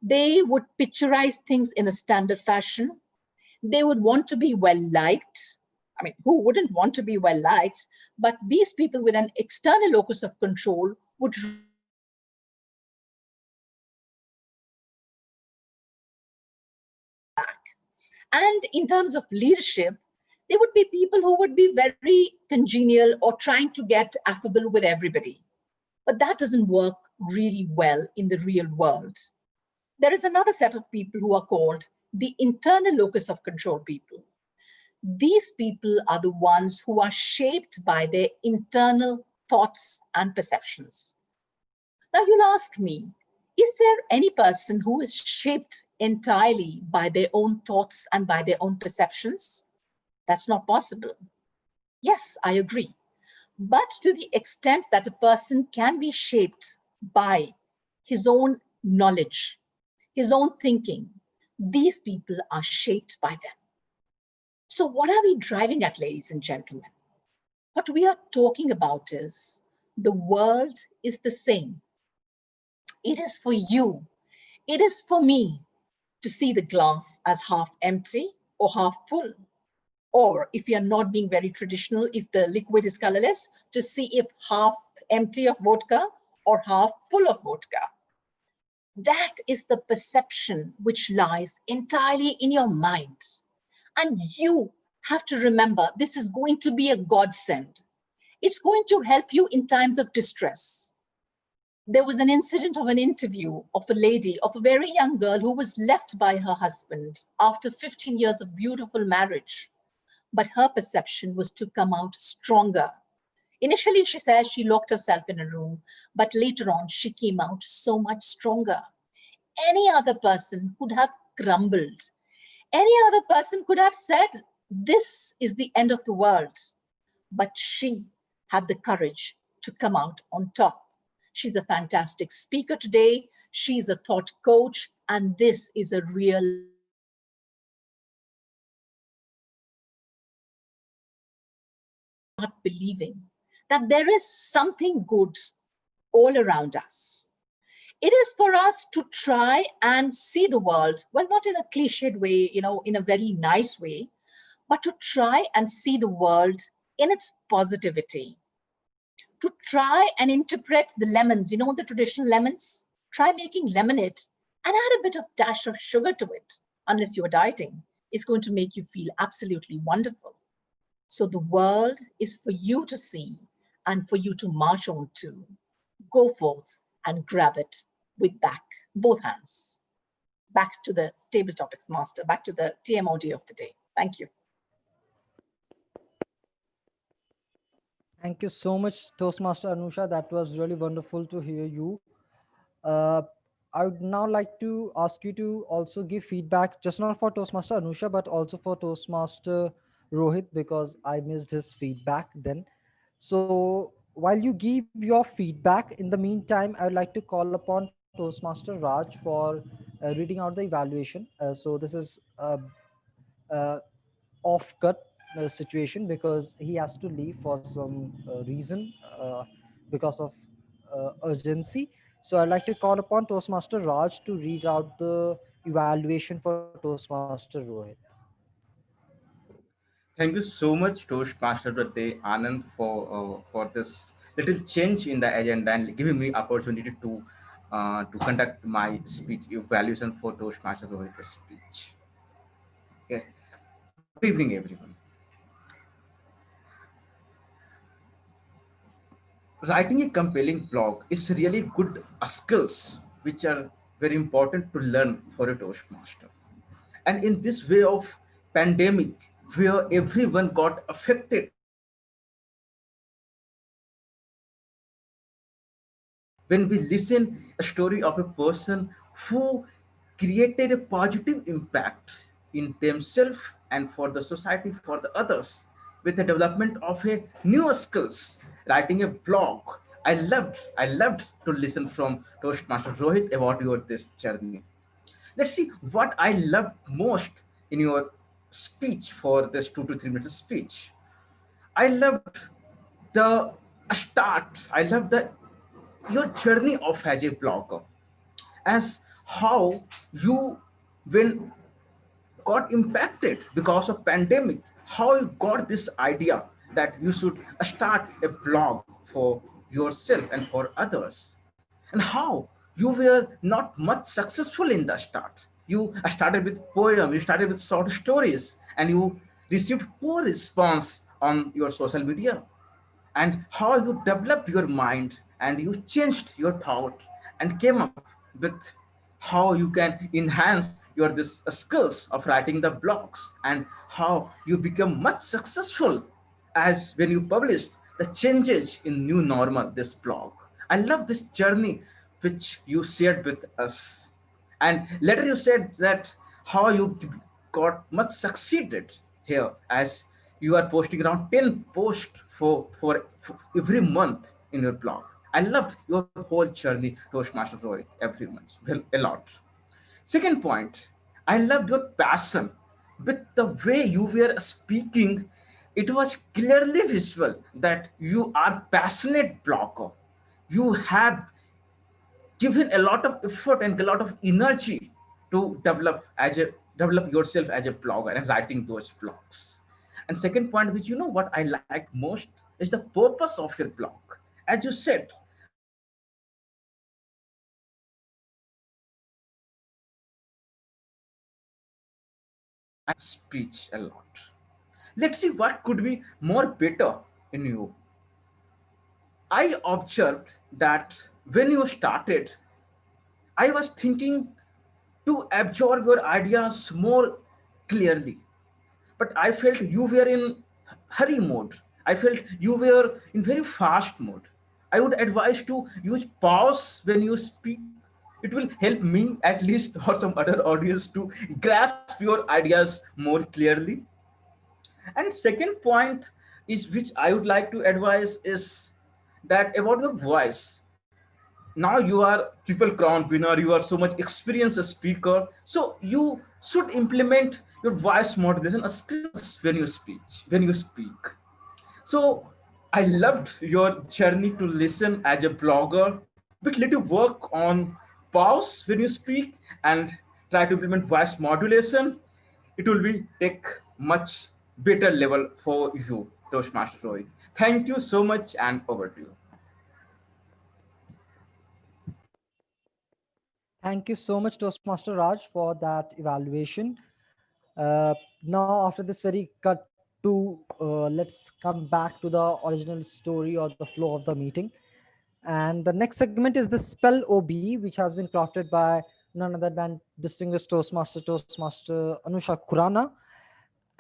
They would picturize things in a standard fashion. They would want to be well-liked. I mean, who wouldn't want to be well-liked? But these people with an external locus of control would back. And in terms of leadership, they would be people who would be very congenial or trying to get affable with everybody. But that doesn't work really well in the real world. There is another set of people who are called the internal locus of control people. These people are the ones who are shaped by their internal thoughts and perceptions. Now you'll ask me, is there any person who is shaped entirely by their own thoughts and by their own perceptions? That's not possible. Yes, I agree. But to the extent that a person can be shaped by his own knowledge, his own thinking, these people are shaped by them. So what are we driving at, ladies and gentlemen? What we are talking about is the world is the same. It is for you. It is for me to see the glass as half empty or half full. Or if you are not being very traditional, if the liquid is colorless, to see if half empty of vodka or half full of vodka. That is the perception which lies entirely in your mind. And you have to remember, this is going to be a godsend. It's going to help you in times of distress. There was an incident of an interview of a lady, of a very young girl who was left by her husband after 15 years of beautiful marriage. But her perception was to come out stronger. Initially, she says she locked herself in a room, but later on, she came out so much stronger. Any other person could have grumbled. Any other person could have said, this is the end of the world. But she had the courage to come out on top. She's a fantastic speaker today. She's a thought coach, and this is a real not believing that there is something good all around us. It is for us to try and see the world, well, not in a cliched way, in a very nice way, but to try and see the world in its positivity. To try and interpret the lemons, the traditional lemons, try making lemonade and add a bit of dash of sugar to it, unless you're dieting. It's going to make you feel absolutely wonderful. So the world is for you to see and for you to march on to. Go forth and grab it with both hands. Back to the table topics master, back to the TMOD of the day. Thank you. Thank you so much, Toastmaster Anusha. That was really wonderful to hear you. I would now like to ask you to also give feedback, just not for Toastmaster Anusha, but also for Toastmaster Rohit, because I missed his feedback then. So while you give your feedback, in the meantime, I would like to call upon Toastmaster Raj for reading out the evaluation. So this is off-cut situation because he has to leave for some reason because of urgency. So I'd like to call upon Toastmaster Raj to read out the evaluation for Toastmaster Rohit. Thank you so much, Toastmaster Anand, for this little change in the agenda and giving me opportunity to conduct my speech evaluation for Toastmaster Rohit's speech. Okay. Good evening, everyone. Writing a compelling blog is really good skills which are very important to learn for a Toastmaster. And in this way of pandemic, where everyone got affected, when we listen a story of a person who created a positive impact in themselves and for the society, for the others, with the development of a new skills, writing a blog. I loved to listen from Toastmaster Rohit about your this journey. Let's see what I loved most in your speech for this 2 to 3 minutes speech. I loved the start. I love the your journey of as a blogger, as how you when got impacted because of pandemic, how you got this idea that you should start a blog for yourself and for others, and how you were not much successful in the start. You started with poem, you started with short stories, and you received poor response on your social media, and how you developed your mind and you changed your thought and came up with how you can enhance your this skills of writing the blogs, and how you become much successful as when you published the changes in new normal this blog. I love this journey which you shared with us. And later you said that how you got much succeeded here, as you are posting around 10 posts for every month in your blog. I loved your whole journey, Toastmaster Rohit, every month, well, a lot. Second point, I loved your passion. With the way you were speaking, it was clearly visual that you are passionate blogger. You have given a lot of effort and a lot of energy to develop yourself as a blogger and writing those blogs. And second point, which you know what I like most, is the purpose of your blog. As you said, speech a lot. Let's see what could be more better in you. I observed that when you started, I was thinking to absorb your ideas more clearly, but I felt you were in hurry mode. I felt you were in very fast mode. I would advise to use pause when you speak. It will help me at least or some other audience to grasp your ideas more clearly. And second point is which I would like to advise is that about your voice. Now you are triple crown winner, you are so much experienced speaker, so you should implement your voice modulation skills when you speak. So I loved your journey to listen as a blogger, but let you work on pause when you speak and try to implement voice modulation. It will be take much better level for you, Toastmaster Rohit. Thank you so much, and over to you. Thank you so much, Toastmaster Raj, for that evaluation. Now, after this very cut to, let's come back to the original story or the flow of the meeting. And the next segment is the Spell OB, which has been crafted by none other than distinguished Toastmaster Anusha Khurana.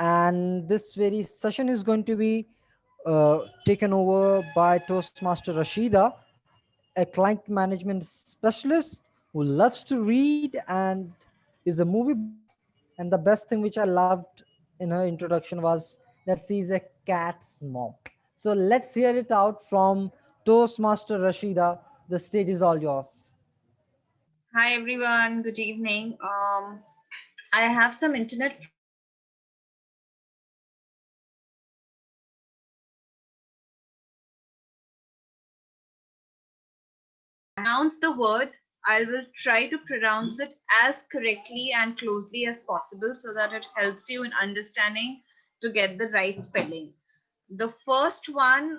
And this very session is going to be taken over by Toastmaster Rashida, a client management specialist who loves to read and is a movie buff. And the best thing which I loved in her introduction was that she's a cat's mom. So let's hear it out from Toastmaster Rashida. The stage is all yours. Hi everyone, good evening. I have some internet. Pronounce the word. I will try to pronounce it as correctly and closely as possible so that it helps you in understanding to get the right spelling. The first one,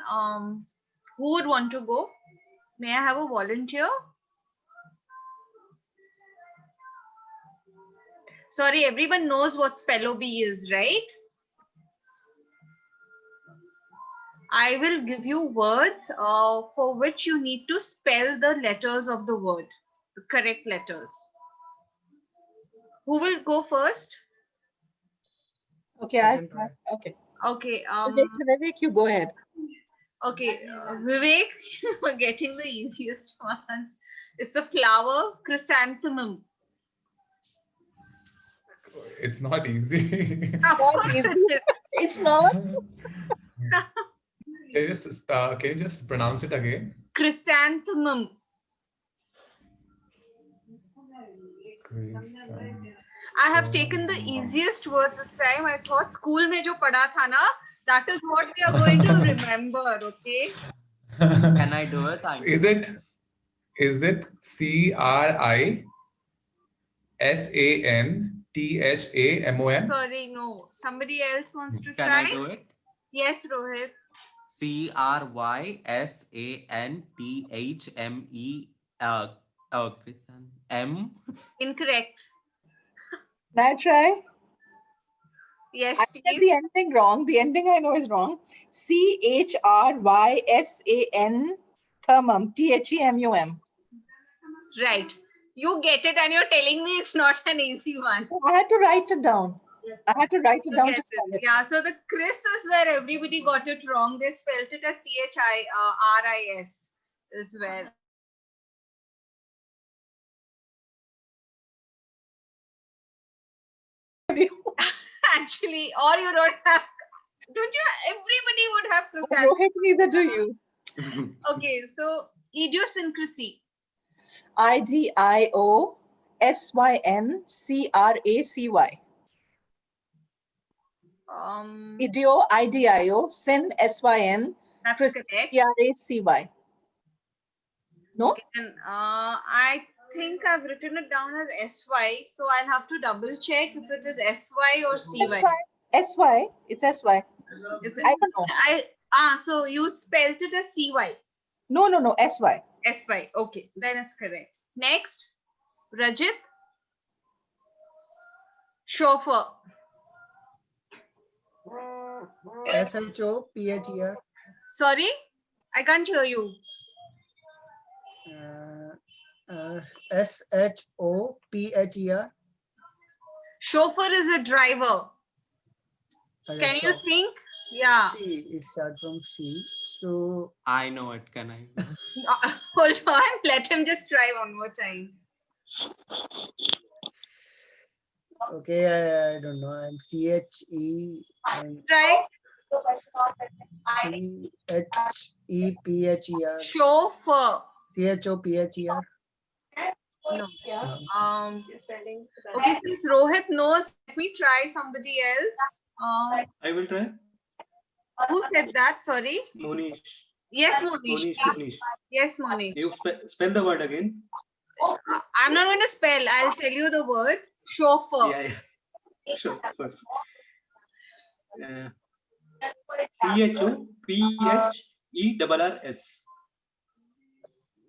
who would want to go? May I have a volunteer? Sorry, everyone knows what spello B is, right? I will give you words for which you need to spell the letters of the word, the correct letters. Who will go first? Okay, I'll try. Okay. Okay. Vivek, you go ahead. Okay, Vivek, we're getting the easiest one. It's a flower, chrysanthemum. It's not easy. Of course it is. It's not. Can you just pronounce it again? Chrysanthemum. I have taken the easiest word this time. I thought school mein jo pada tha na, that is what we are going to remember, okay? Can I do it? Is it CRISANTHAMON? Sorry, no. Somebody else wants to try? Can I do it? Yes, Rohit. CRYSANTHME. Incorrect. Can I try? Yes, I please. said the ending wrong. The ending I know is wrong. CHRYSAN THEMUM. THEMUM. Right. You get it and you're telling me it's not an easy one. I had to write it down. I had to write it down to spell it. Yeah, so the Chris is where everybody got it wrong. They spelled it as CHIRIS is where. Actually, or you don't have, don't you? Everybody would have to say. Rohit, neither do you. Okay, so idiosyncrasy. IDIOSYNCRACY. Idio, IDIO, syn, SYN, That's correct. CRACY. No? Okay, then, I think I've written it down as SY, so I'll have to double check if it is SY or CY. SY, it's SY. I don't know. So you spelled it as CY. No, SY. SY, okay, then it's correct. Next, Rajit. Chauffeur. SHOPHER. Sorry, I can't hear you. SHOPHER. Chauffeur is a driver. Can you think? Yeah. C, it starts from C. So I know it. Can I? Hold on. Let him just try one more time. okay, I don't know. I'm CHE and Try. CHEPHER. Chauffeur. CHOPHER. No. Okay, since Rohit knows, let me try somebody else. I will try. Who said that? Sorry. Monish. Yes, Monish. Monish. Yes, Monish. You spell the word again. I'm not going to spell. I'll tell you the word. Chauffeur. Yeah. Sure, first. CHOPHERRS.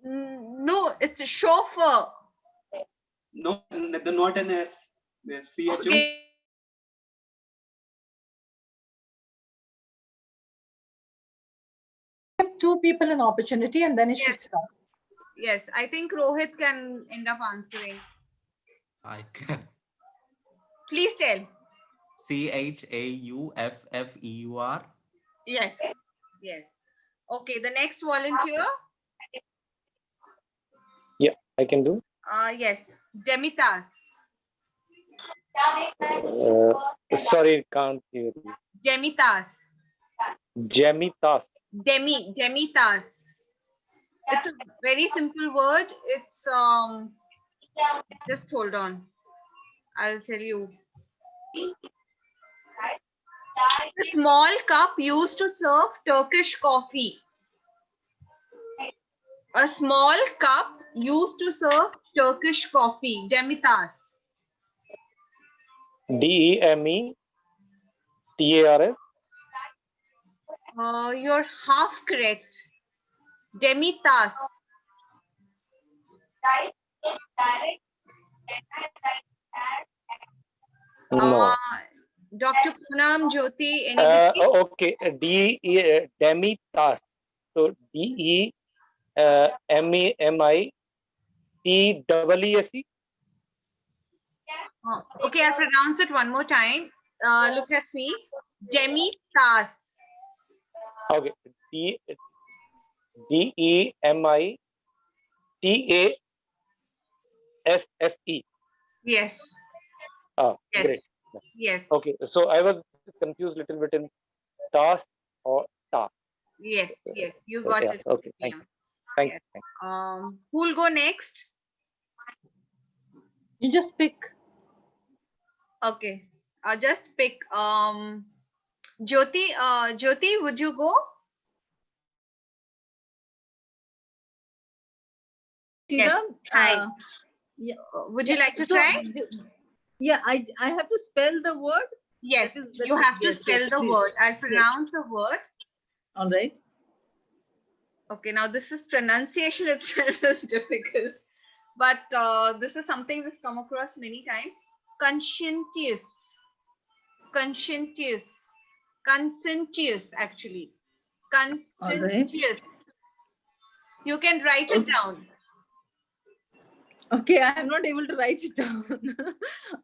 No, it's a chauffeur. No, not an S. CHO. Okay. Give two people an opportunity and then it should start. Yes, I think Rohit can end up answering. I can. Please tell. CHAUFFEUR. Yes. Yes. Okay, the next volunteer. Yeah, I can do. Yes, Demitas. Sorry, can't hear you. Demitas. Jemitas. Demitas. It's a very simple word. It's just hold on. I'll tell you. A small cup used to serve Turkish coffee. A small cup used to serve Turkish coffee. Demitas. DEMETARS. You're half correct. Demitas. No. Dr. Poonam, Jyoti, anybody? Okay, Demitas. So DEMITEESE. Okay, I'll pronounce it one more time. Look at me. Demitas. Okay. DEMITASSE. Yes. Yes. Great. Yes. Okay, so I was confused a little bit in task or task. Yes, yes, you got it. Okay, thank you. Thank you. Who'll go next? You just pick. Okay, I'll just pick. Jyoti, Jyoti, would you go? Yes. Hi. Yeah. Would you like to try? Yeah, I have to spell the word. Yes, you have to spell the word. I'll pronounce the word. All right. Okay, now this is pronunciation itself is difficult, but this is something we've come across many times. Conscientious, actually. Conscientious. You can write it down. Okay, I'm not able to write it down.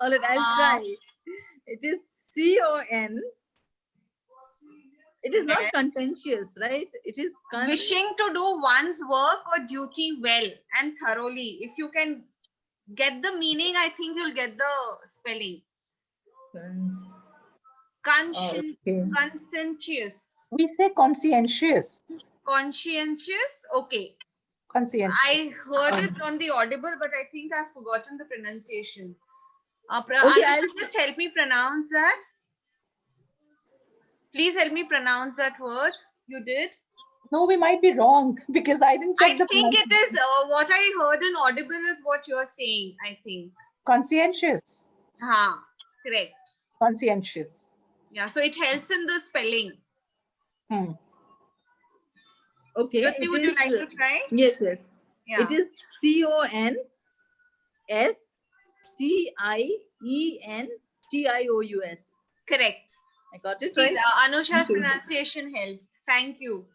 All right, I'll try. It is CON. It is not contentious, right? It is wishing to do one's work or duty well and thoroughly. If you can get the meaning, I think you'll get the spelling. Conscientious. We say conscientious. Conscientious? Okay. Conscientious. I heard it on the audible, but I think I've forgotten the pronunciation. Okay, Anusha, just help me pronounce that. Please help me pronounce that word. You did? No, we might be wrong because I didn't check the think it pronunciation. is what I heard in audible is what you're saying, I think. Conscientious. Correct. Conscientious. Yeah, so it helps in the spelling. Okay. Jyoti, would you like to try? Yes, yes. Yeah. It is CONSCIENTIOUS. Correct. I got it Please, right. Anusha's pronunciation helped. Thank you.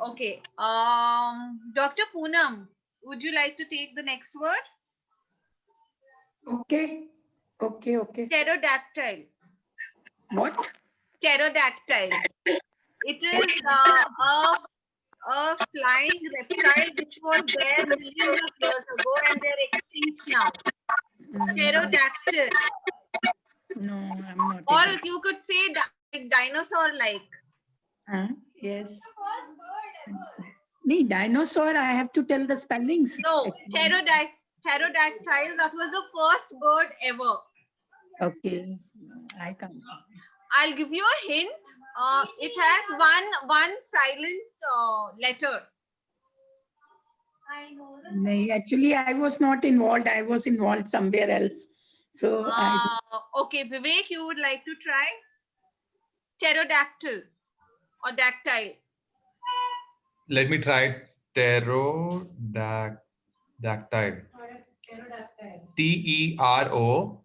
Okay. Dr. Poonam, would you like to take the next word? Okay. Pterodactyl. What? Pterodactyl. It is a flying reptile which was there millions of years ago and they're extinct now. Pterodactyl. No, I'm not. Or you could say dinosaur-like. Yes. Dinosaur, I have to tell the spellings. No, pterodactyl, that was the first bird ever. Okay, I can't. I'll give you a hint. It has one silent letter. No, actually, I was not involved. I was involved somewhere else. So, okay, Vivek, you would like to try? Pterodactyl or dactyl. Let me try pterodactyl. TERO.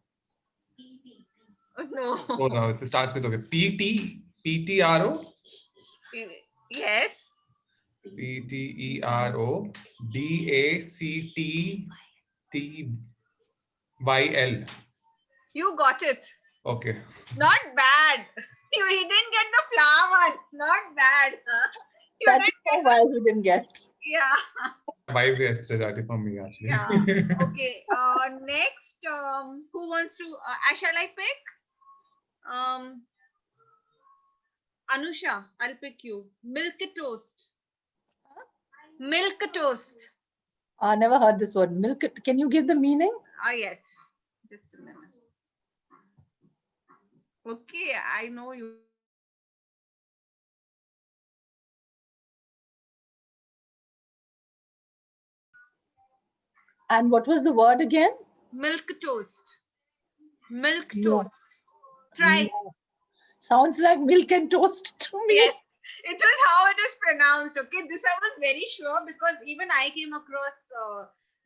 No. Oh no, it starts with PTRO. Yes. PTERO DACTYL. You got it. Okay. Not bad. He didn't get the flower. Not bad. That's why he didn't get. Yeah. Vibe yesterday from me actually. Yeah. Okay. Next, who wants to? Shall I pick? Anusha, I'll pick you. Milk toast. Milk toast. I never heard this word. Milk. Can you give the meaning? Yes. Just a minute. Okay, I know you. And what was the word again? Milk toast. Milk toast. Try. No. Sounds like milk and toast to me. Yes, it is how it is pronounced. Okay, this I was very sure because even I came across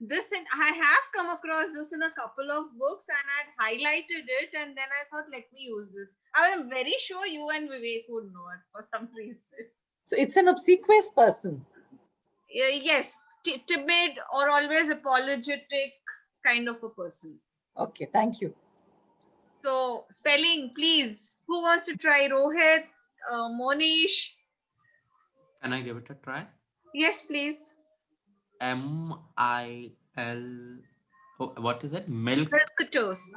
this, and I have come across this in a couple of books, and I'd highlighted it, and then I thought, let me use this. I am very sure you and Vivek would know it for some reason. So it's an obsequious person. Yes, timid or always apologetic kind of a person. Okay, thank you. So spelling, please. Who wants to try? Rohit, Monish? Can I give it a try? Yes, please. MIL. Oh, what is it? Milk. Milk toast.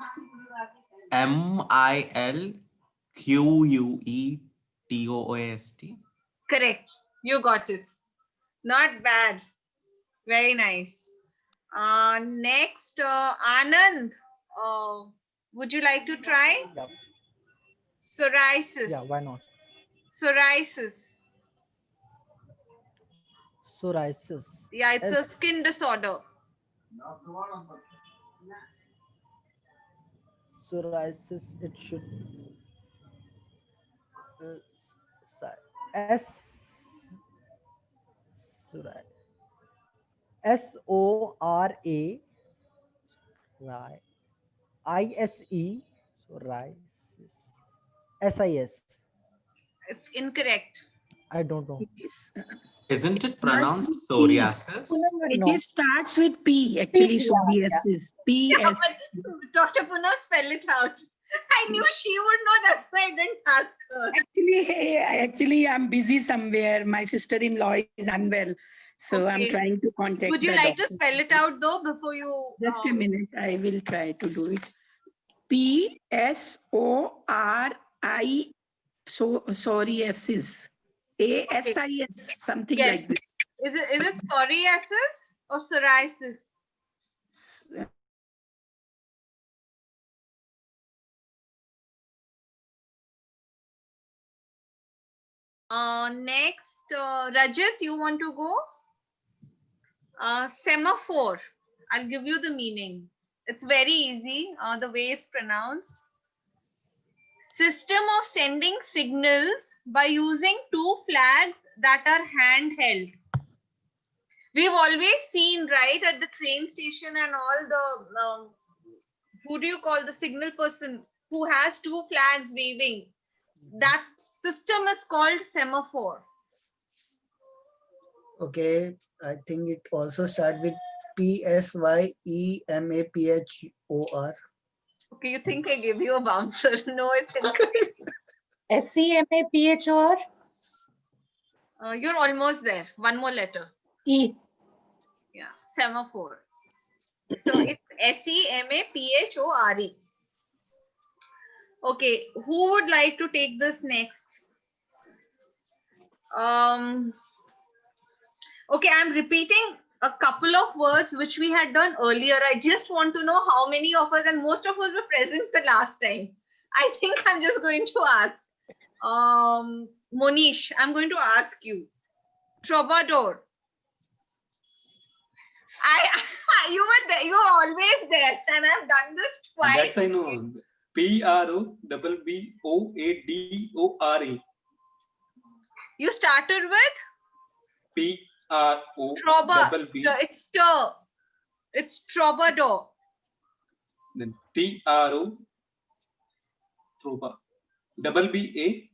MILQUETOAST. Correct. You got it. Not bad. Very nice. Next, Anand. Would you like to try? Yeah. Psoriasis. Yeah, why not? Psoriasis. Psoriasis. Yeah, it's a skin disorder. Psoriasis, it should SORA ISE psoriasis SIS. It's incorrect. I don't know. it is. Isn't it Starts pronounced with P. psoriasis? It starts with P, actually, P, yeah, psoriasis. Yeah, P-S. but Dr. Puna, spell it out. I knew she would know, that's why I didn't ask her. Actually, I'm busy somewhere. My sister-in-law is unwell. So I'm Okay. trying to contact Would you the like to doctor. spell it out though before you? Just a minute. I will try to do it. P-S-O-R-I, psoriasis. A-S-I-S, something Yes. like this. Is it psoriasis or psoriasis? Next, Rajat, you want to go? Semaphore. I'll give you the meaning. It's very easy, the way it's pronounced. System of sending signals by using two flags that are handheld. We've always seen, right, at the train station and all the, who do you call the signal person who has two flags waving? That system is called semaphore. Okay, I think it also starts with P-S-Y-E-M-A-P-H-O-R. Okay, you think I gave you a bouncer? No, it's incorrect. S-E-M-A-P-H-O-R? You're almost there. One more letter. E. Yeah, semaphore. So it's S-E-M-A-P-H-O-R-E. Okay, who would like to take this next? Okay, I'm repeating a couple of words which we had done earlier. I just want to know how many of us, and most of us were present the last time. I think I'm just going to ask. Monish, I'm going to ask you. Troubadour. You were there. You were always there, and I've done this twice. That's I know. P-R-O-B-B-O-A-D-O-R-E. You started with P-R-O. It's tur. It's troubadour. Then T-R-O. B-B-A-D-O-R-E.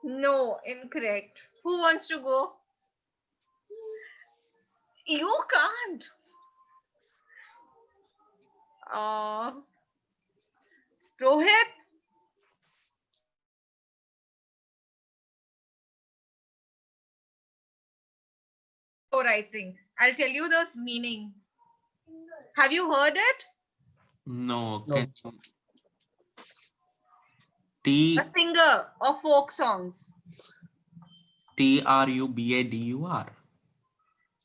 No, incorrect. Who wants to go? You can't. Rohit? Or I think. I'll tell you the meaning. Have you heard it? No. No. Can you... T A singer of folk songs. T-R-U-B-A-D-U-R.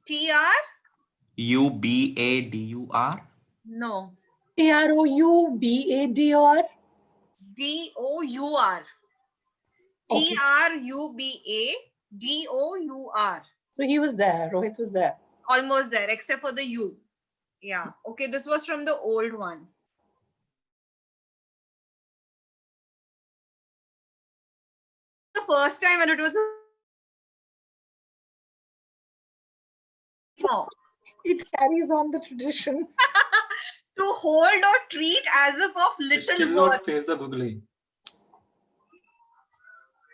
T-R? U-B-A-D-U-R. No. T-R-O-U-B-A-D-R. D-O-U-R. Okay. T-R-U-B-A-D-O-U-R. So he was there. Rohit was there. Almost there, except for the U. Yeah. Okay, this was from the old one. The first time, and it was It carries on the tradition. to hold or treat as if of Still little not worth. face the googling.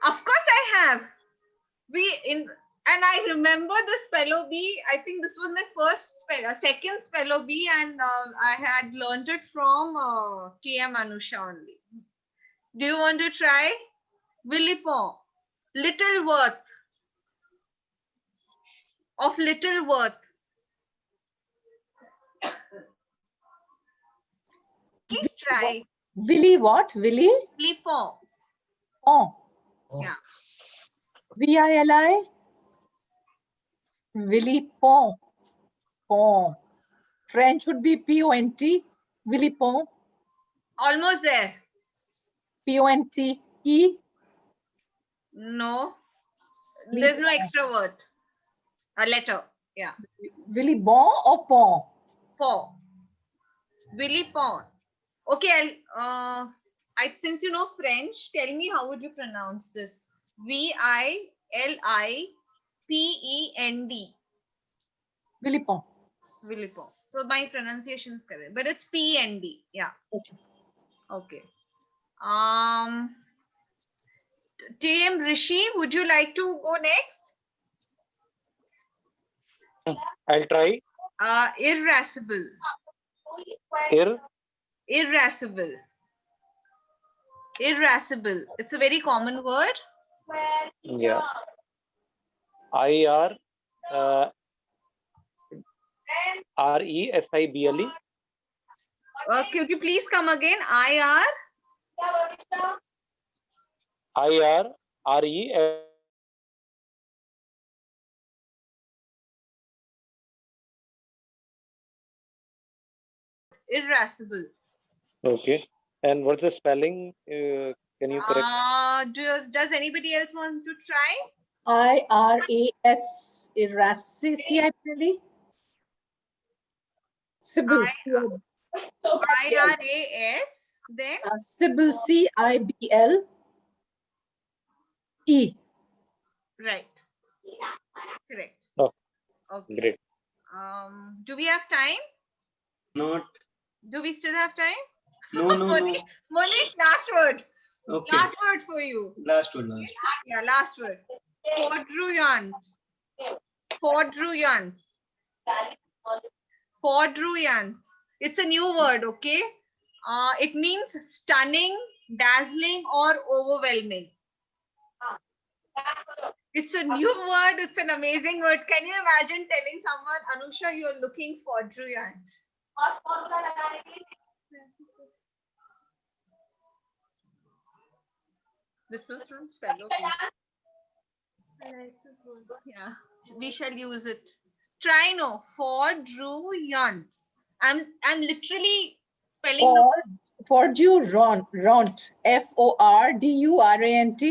Of course I have. And I remember the spello bee. I think this was my second spello bee, and I had learned it from TM Anusha only. Do you want to try? Willipon. Little worth. Of little worth. Please try. Willy what? Willy? Willipon. Oh. Yeah. V-I-L-I? Willy Pont. Pont. French would be P-O-N-T. Willy Pont. Almost there. P-O-N-T-E. No. There's no extra word. A letter. Yeah. Willy Bon or Pont? Pont. Willipon. Okay, since you know French, tell me how would you pronounce this? V-I-L-I-P-E-N-D. Willipon. Willipon. So my pronunciation is correct, but it's P-N-D. Yeah. Okay. Okay. TM Rishi, would you like to go next? I'll try. Irascible. Irascible. Irascible. It's a very common word. Yeah. IR RESIBLE. Could you please come again? IR irascible. Okay. And what's the spelling? Can you correct? Does anybody else want to try? IRAS, irascibly. Sybil, IRAS. Then Sybil, CIBL. E. Right. Correct. Oh, okay. Great. Do we have time? Not. Do we still have time? No, no, no. Monish, last word. Okay. Last word for you. Last one. Last. Yeah, last word. Fordruyant. Fordruyant. Fordruyant. It's a new word, okay? It means stunning, dazzling, or overwhelming. It's a new word. It's an amazing word. Can you imagine telling someone, Anusha, you're looking fordruyant? This was from Spello. I like this word. Yeah, we shall use it. Try no. Fordruyant. I'm literally spelling the. Fordurant. FORDURANT.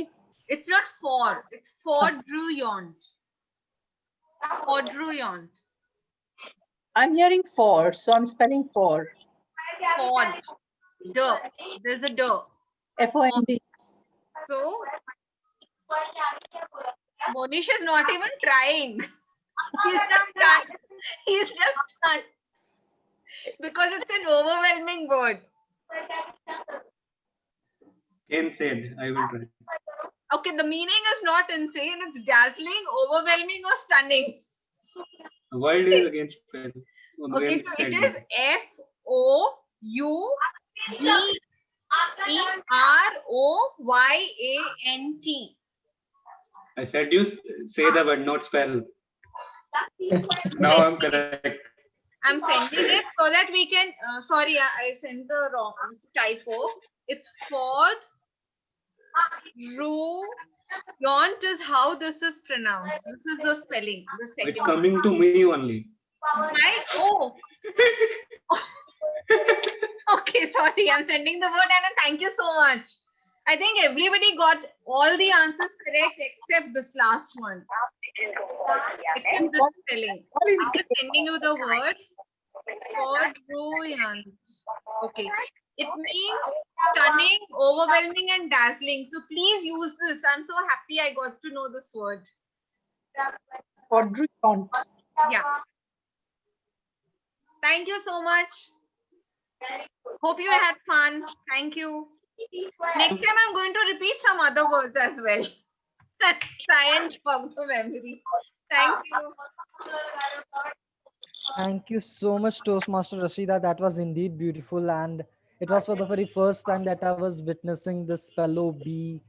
It's not for. It's fordruyant. Fordruyant. I'm hearing for, so I'm spelling for. Ford. Duh. There's a duh. FOND. So, Monish is not even trying. He's just done. He's just done. Because it's an overwhelming word. Ken said, I will try. Okay, the meaning is not insane. It's dazzling, overwhelming, or stunning. The world is against spell. Okay, so it is FOUDEROYANT. I said you say the word, not spell. Now I'm correct. I'm sending it so that we can. Sorry, I sent the wrong typo. It's Fordruyant is how this is pronounced. This is the spelling. The second. It's coming to me only. Right? Oh. Okay, sorry. I'm sending the word and thank you so much. I think everybody got all the answers correct except this last one. Except the spelling. I'm just sending you the word. Fordruyant. Okay. It means stunning, overwhelming, and dazzling. So please use this. I'm so happy I got to know this word. Fordruyant. Yeah. Thank you so much. Hope you had fun. Thank you. Next time I'm going to repeat some other words as well. Try and jog the memory. Thank you. Thank you so much, Toastmaster Rashida. That was indeed beautiful. And it was for the very first time that I was witnessing this Spello B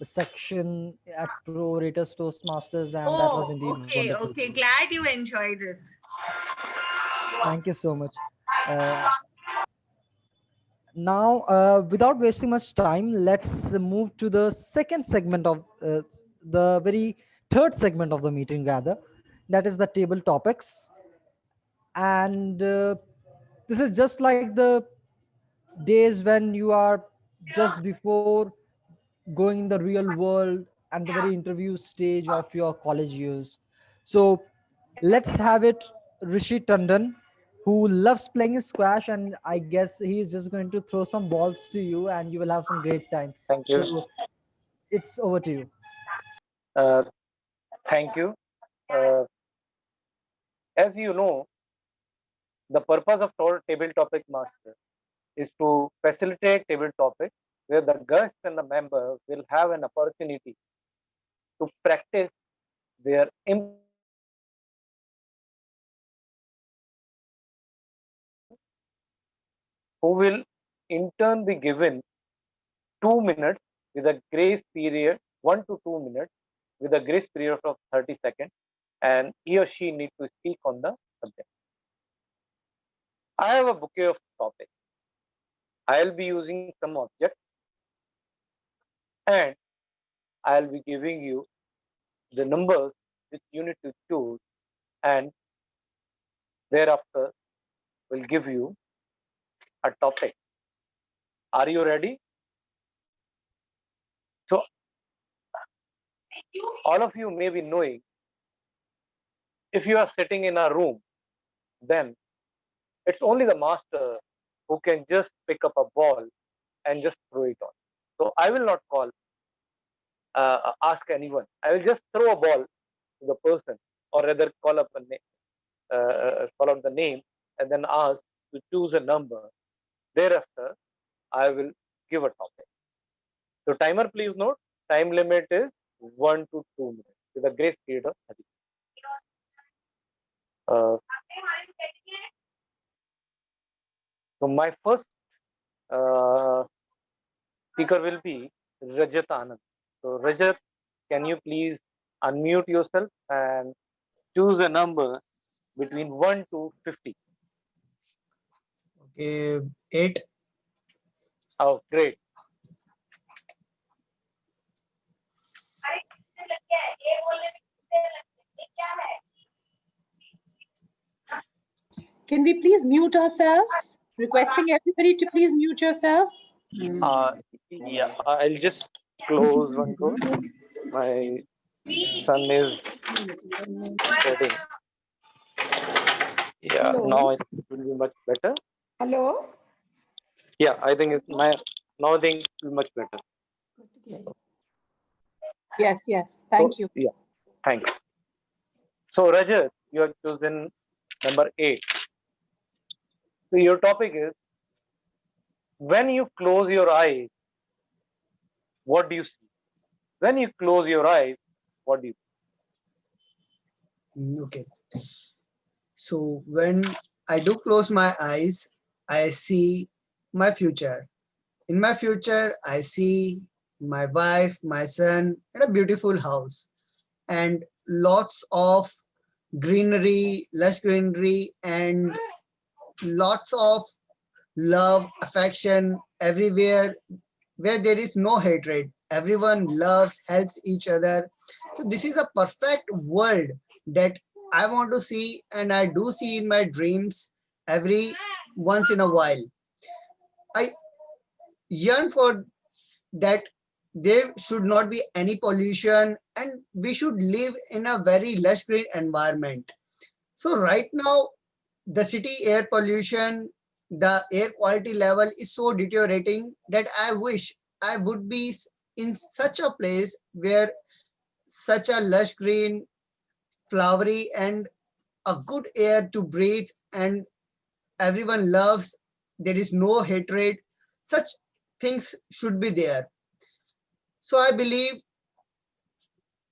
section at Pro Orators Toastmasters. And that was indeed okay. wonderful. Okay. Glad you enjoyed it. Thank you so much. Now, without wasting much time, let's move to the second segment of the very third segment of the meeting, rather. That is the table topics. And this is just like the days when you are just before going in the real world and the very interview stage of your college years. So let's have it, Rishi Tandon, who loves playing squash, and I guess he is just going to throw some balls to you and you will have some great time. Thank you. So it's over to you. Thank you. As you know, the purpose of table topic master is to facilitate table topic where the guest and the member will have an opportunity to practice their who will in turn be given 2 minutes with a grace period, 1 to 2 minutes with a grace period of 30 seconds, and he or she need to speak on the subject. I have a bouquet of topics. I'll be using some objects and I'll be giving you the numbers which you need to choose, and thereafter will give you a topic. Are you ready? So all of you may be knowing, if you are sitting in a room, then it's only the master who can just pick up a ball and just throw it on. So I will not ask anyone. I will just throw a ball to the person, or rather call up call out the name, and then ask to choose a number. Thereafter, I will give a topic. So timer, please note, time limit is 1 to 2 minutes with a grace period of 30. So my first speaker will be Rajat Anand. So Rajat, can you please unmute yourself and choose a number between 1 to 50? Okay, 8. Oh, great. Can we please mute ourselves? Requesting everybody to please mute yourselves. Yeah, I'll just close one door. My son is studying. Yeah, Hello. now it will be much better. Hello. Yeah, I think it's now I think it will be much better. Yes, yes. Thank you. Yeah, thanks. So Rajat, you have chosen number 8. So your topic is, when you close your eyes, what do you see? When you close your eyes, what do you see? Okay. So when I do close my eyes, I see my future. In my future, I see my wife, my son, and a beautiful house, and lots of greenery, lush greenery, and lots of love, affection everywhere where there is no hatred. Everyone loves, helps each other. So this is a perfect world that I want to see, and I do see in my dreams every once in a while. I yearn for that there should not be any pollution and we should live in a very lush green environment. So right now, the city air pollution, the air quality level is so deteriorating that I wish I would be in such a place where such a lush green, flowery, and a good air to breathe, and everyone loves. There is no hatred. Such things should be there. So I believe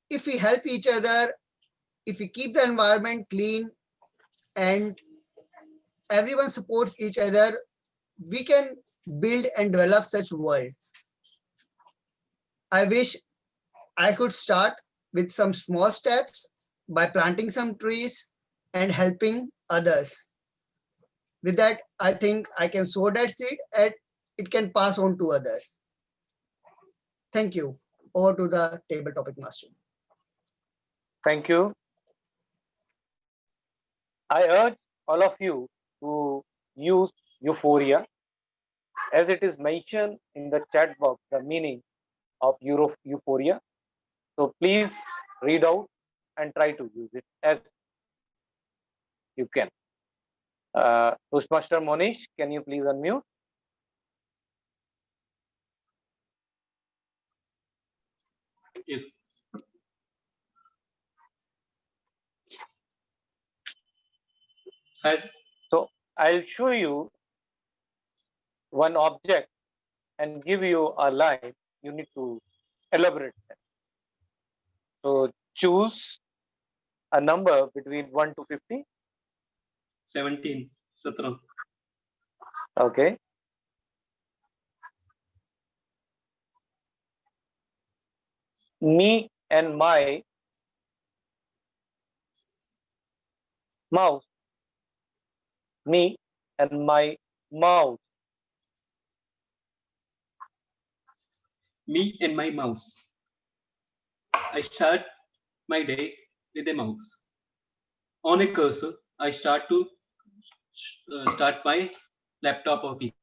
if we help each other, if we keep the environment clean and everyone supports each other, we can build and develop such world. I wish I could start with some small steps by planting some trees and helping others. With that, I think I can sow that seed and it can pass on to others. Thank you. Over to the table topic master. Thank you. I urge all of you to use euphoria, as it is mentioned in the chat box, the meaning of euphoria. So please read out and try to use it as you can. Toastmaster Monish, can you please unmute? Yes. Hi. So I'll show you one object and give you a line, you need to elaborate that. So choose a number between 1 to 50. 17. 17. Okay. Me and my mouse. Me and my mouse. Me and my mouse. I start my day with a mouse. On a cursor, I start my laptop or PC.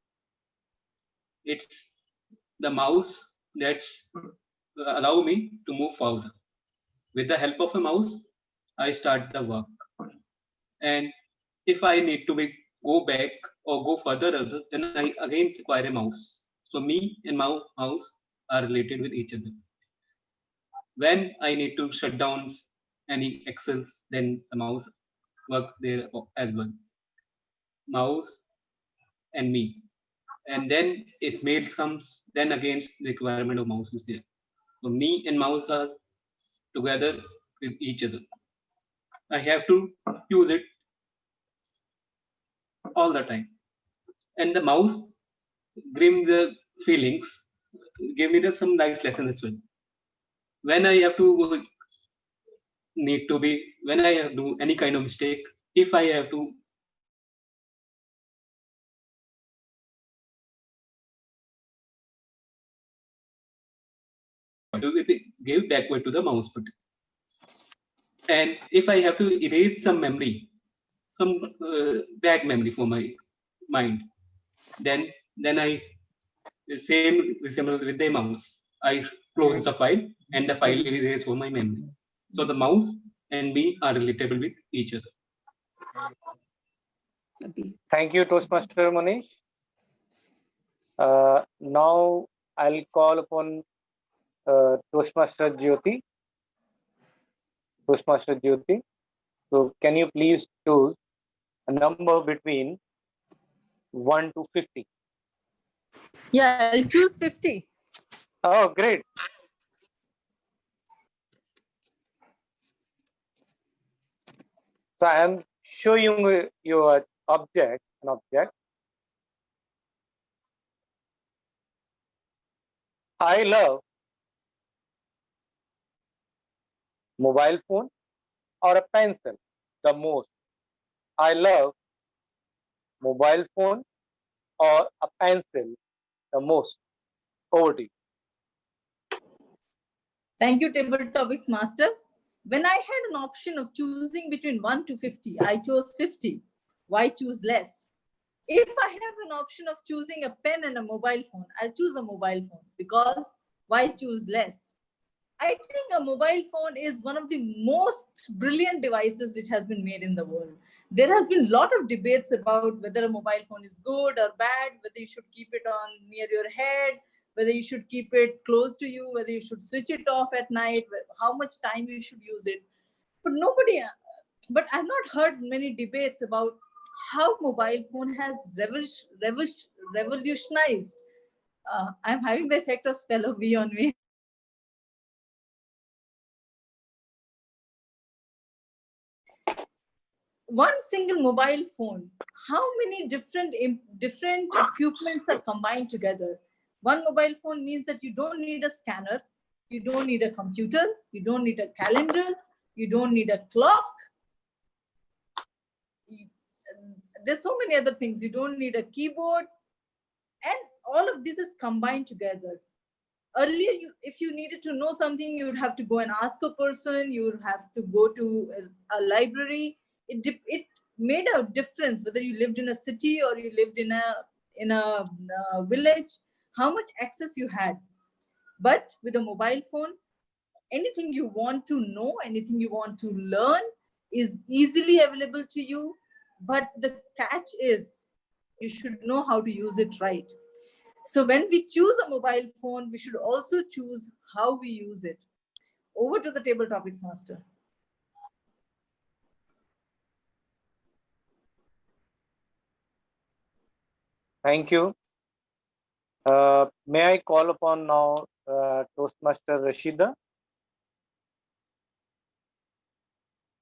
It's the mouse that's allow me to move forward. With the help of a mouse, I start the work. And if I need to go back or go further, then I again require a mouse. So me and my mouse are related with each other. When I need to shut down any Excels, then the mouse work there as well. Mouse and me. And then if mails comes, then again the requirement of mouse is there. So me and mouse are together with each other. I have to use it all the time. And the mouse give me the feelings, give me some life lessons as well. When I have to when I have to do any kind of mistake, if I have to give backward to the mouse button. And if I have to erase some memory, some bad memory for my mind, then I same resemble with the mouse. I close the file and the file erases for my memory. So the mouse and me are relatable with each other. Thank you, Toastmaster Manish. Now I'll call upon Toastmaster Jyoti. Toastmaster Jyoti. So can you please choose a number between 1 to 50? Yeah, I'll choose 50. Oh, great. So I am showing you an object. I love mobile phone or a pencil the most. I love mobile phone or a pencil the most. Over to you. Thank you, Table Topics Master. When I had an option of choosing between 1 to 50, I chose 50. Why choose less? If I have an option of choosing a pen and a mobile phone, I'll choose a mobile phone because why choose less? I think a mobile phone is one of the most brilliant devices which has been made in the world. There has been a lot of debates about whether a mobile phone is good or bad, whether you should keep it on near your head, whether you should keep it close to you, whether you should switch it off at night, how much time you should use it. But I've not heard many debates about how mobile phone has revolutionized. I'm having the effect of spell of V on me. One single mobile phone, how many different equipments are combined together? One mobile phone means that you don't need a scanner, you don't need a computer, you don't need a calendar, you don't need a clock. There's so many other things. You don't need a keyboard, and all of this is combined together. Earlier, if you needed to know something, you would have to go and ask a person, you would have to go to a library. It made a difference whether you lived in a city or you lived in a village, how much access you had. But with a mobile phone, anything you want to know, anything you want to learn is easily available to you. But the catch is you should know how to use it right. So when we choose a mobile phone, we should also choose how we use it. Over to the Table Topics Master. Thank you. May I call upon now Toastmaster Rashida?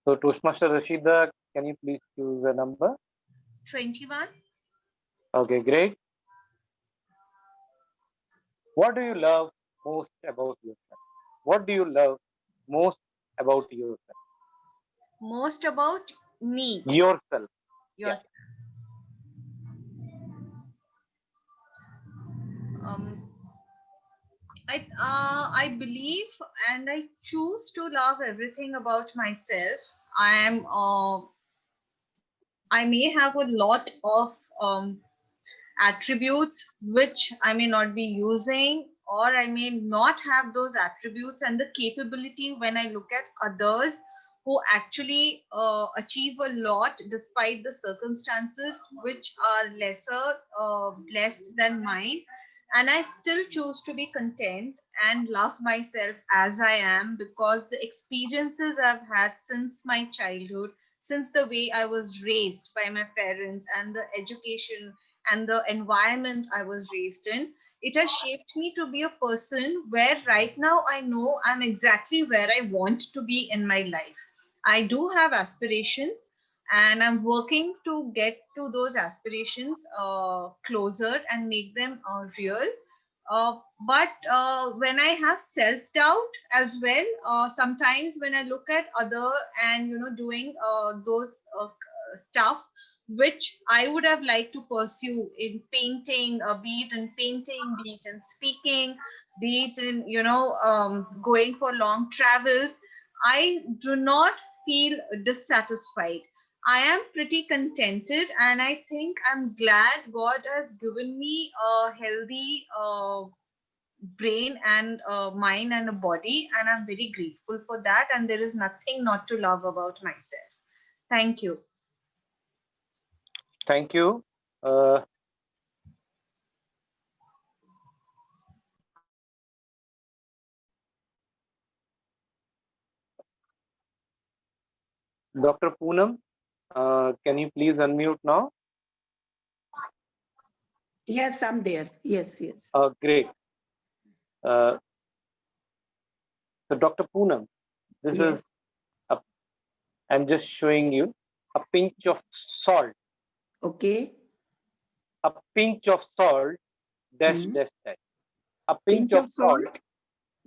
So Toastmaster Rashida, can you please choose a number? 21. Okay, great. What do you love most about yourself? What do you love most about yourself? Most about me. Yourself. Yourself. I believe and I choose to love everything about myself. I may have a lot of attributes which I may not be using, or I may not have those attributes and the capability when I look at others who actually achieve a lot despite the circumstances which are lesser blessed than mine. And I still choose to be content and love myself as I am, because the experiences I've had since my childhood, since the way I was raised by my parents and the education and the environment I was raised in, it has shaped me to be a person where right now I know I'm exactly where I want to be in my life. I do have aspirations and I'm working to get to those aspirations closer and make them real. But when I have self-doubt as well, sometimes when I look at other and doing those stuff which I would have liked to pursue in painting, be it in painting, be it in speaking, be it in going for long travels, I do not feel dissatisfied. I am pretty contented, and I think I'm glad God has given me a healthy brain and mind and a body, and I'm very grateful for that. And there is nothing not to love about myself. Thank you. Thank you. Dr. Poonam, can you please unmute now? Yes, I'm there. Yes, yes. Great. So Dr. Poonam, this Yes. is, I'm just showing you a pinch of salt. Okay. A pinch of salt, dash, dash, dash. A pinch of salt,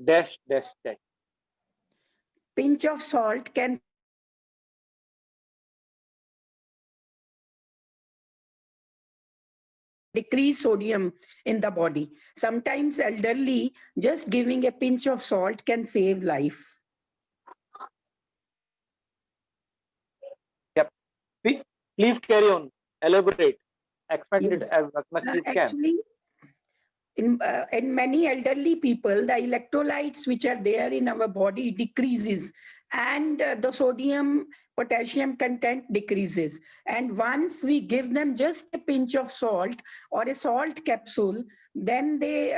dash, dash, dash. Pinch of salt can decrease sodium in the body. Sometimes elderly, just giving a pinch of salt can save life. Yep. Please carry on. Elaborate. Expand it Yes. as much as you can. Actually, in many elderly people, the electrolytes which are there in our body decreases, and the sodium potassium content decreases. And once we give them just a pinch of salt or a salt capsule, then they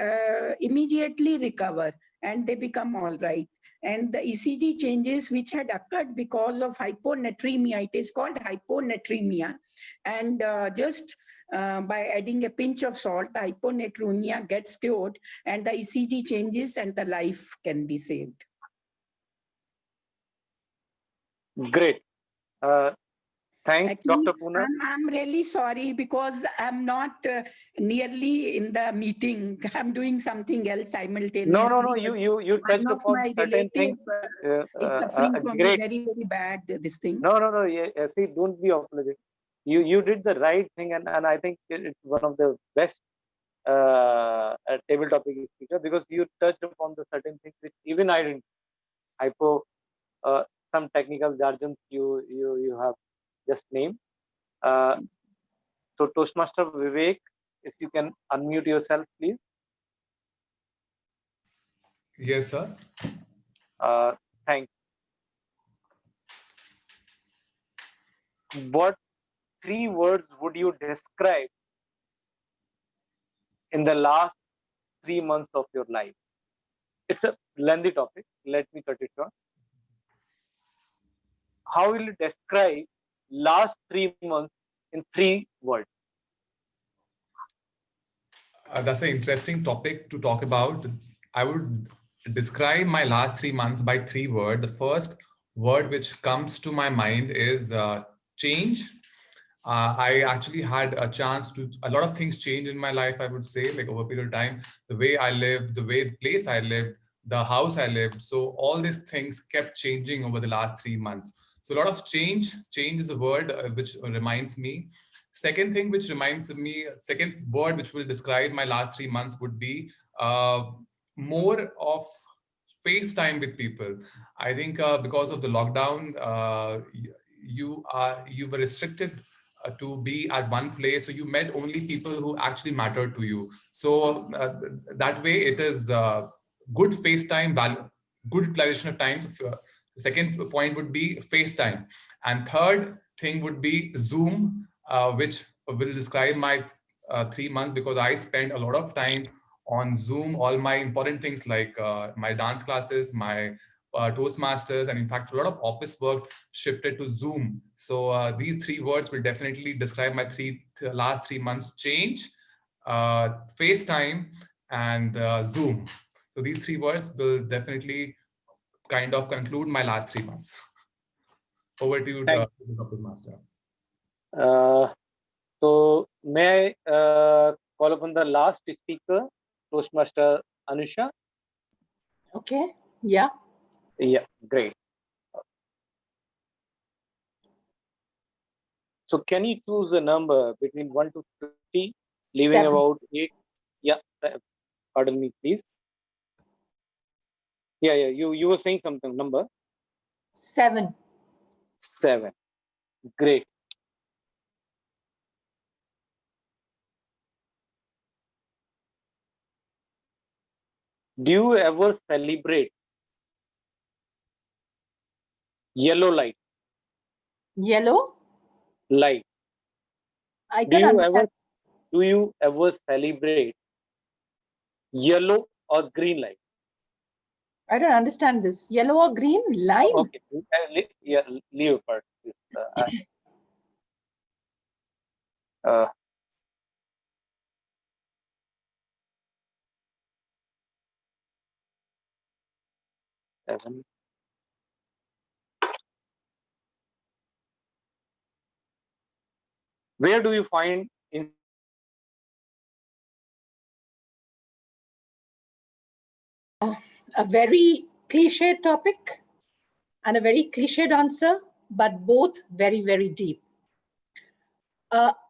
immediately recover and they become all right. And the ECG changes which had occurred because of hyponatremia, it is called hyponatremia, and just by adding a pinch of salt, the hyponatremia gets cured and the ECG changes and the life can be saved. Great. Thanks, Actually, Dr. Poonam. I'm really sorry because I'm not nearly in the meeting. I'm doing something else simultaneously. No. You touched One of upon my certain things. relative is suffering from a Great. very, very bad this thing. No. Yeah, see, don't be apologetic. You did the right thing, and I think it's one of the best table topic speaker, because you touched upon the certain things which even I didn't. Hypo, some technical jargons you have just named. So Toastmaster Vivek, if you can unmute yourself, please. Yes, sir. Thanks. What 3 words would you describe in the last 3 months of your life? It's a lengthy topic. Let me cut it short. How will you describe last 3 months in 3 words? That's an interesting topic to talk about. I would describe my last 3 months by 3 words. The first word which comes to my mind is change. I actually had a chance to, a lot of things change in my life, I would say, like over a period of time, the way I lived, the place I lived, the house I lived. So all these things kept changing over the last 3 months. So a lot of change is a word which reminds me. Second thing which reminds me, second word which will describe my last 3 months would be more of FaceTime with people. I think because of the lockdown, you were restricted to be at one place, so you met only people who actually mattered to you. So that way, it is good FaceTime, good utilization of time. So, the second point would be FaceTime, and third thing would be Zoom, which will describe my 3 months, because I spent a lot of time on Zoom. All my important things like my dance classes, my Toastmasters, and in fact, a lot of office work shifted to Zoom. So these 3 words will definitely describe my last 3 months: change, FaceTime, and Zoom. So these 3 words will definitely kind of conclude my last 3 months. Over to you, Dr. Master. So may I call upon the last speaker, Toastmaster Anusha? Okay. Yeah. Yeah, great. So can you choose a number between 1 to 50, leaving 7. about 8? Yeah, pardon me, please. Yeah, you were saying something, number? 7. 7. Great. Do you ever celebrate yellow light? Yellow? Light. I can understand. Do you ever celebrate yellow or green light? I don't understand this. Yellow or green line? Okay, yeah, leave part. Seven. Where do you find a very cliched topic and a very cliched answer, but both very, very deep.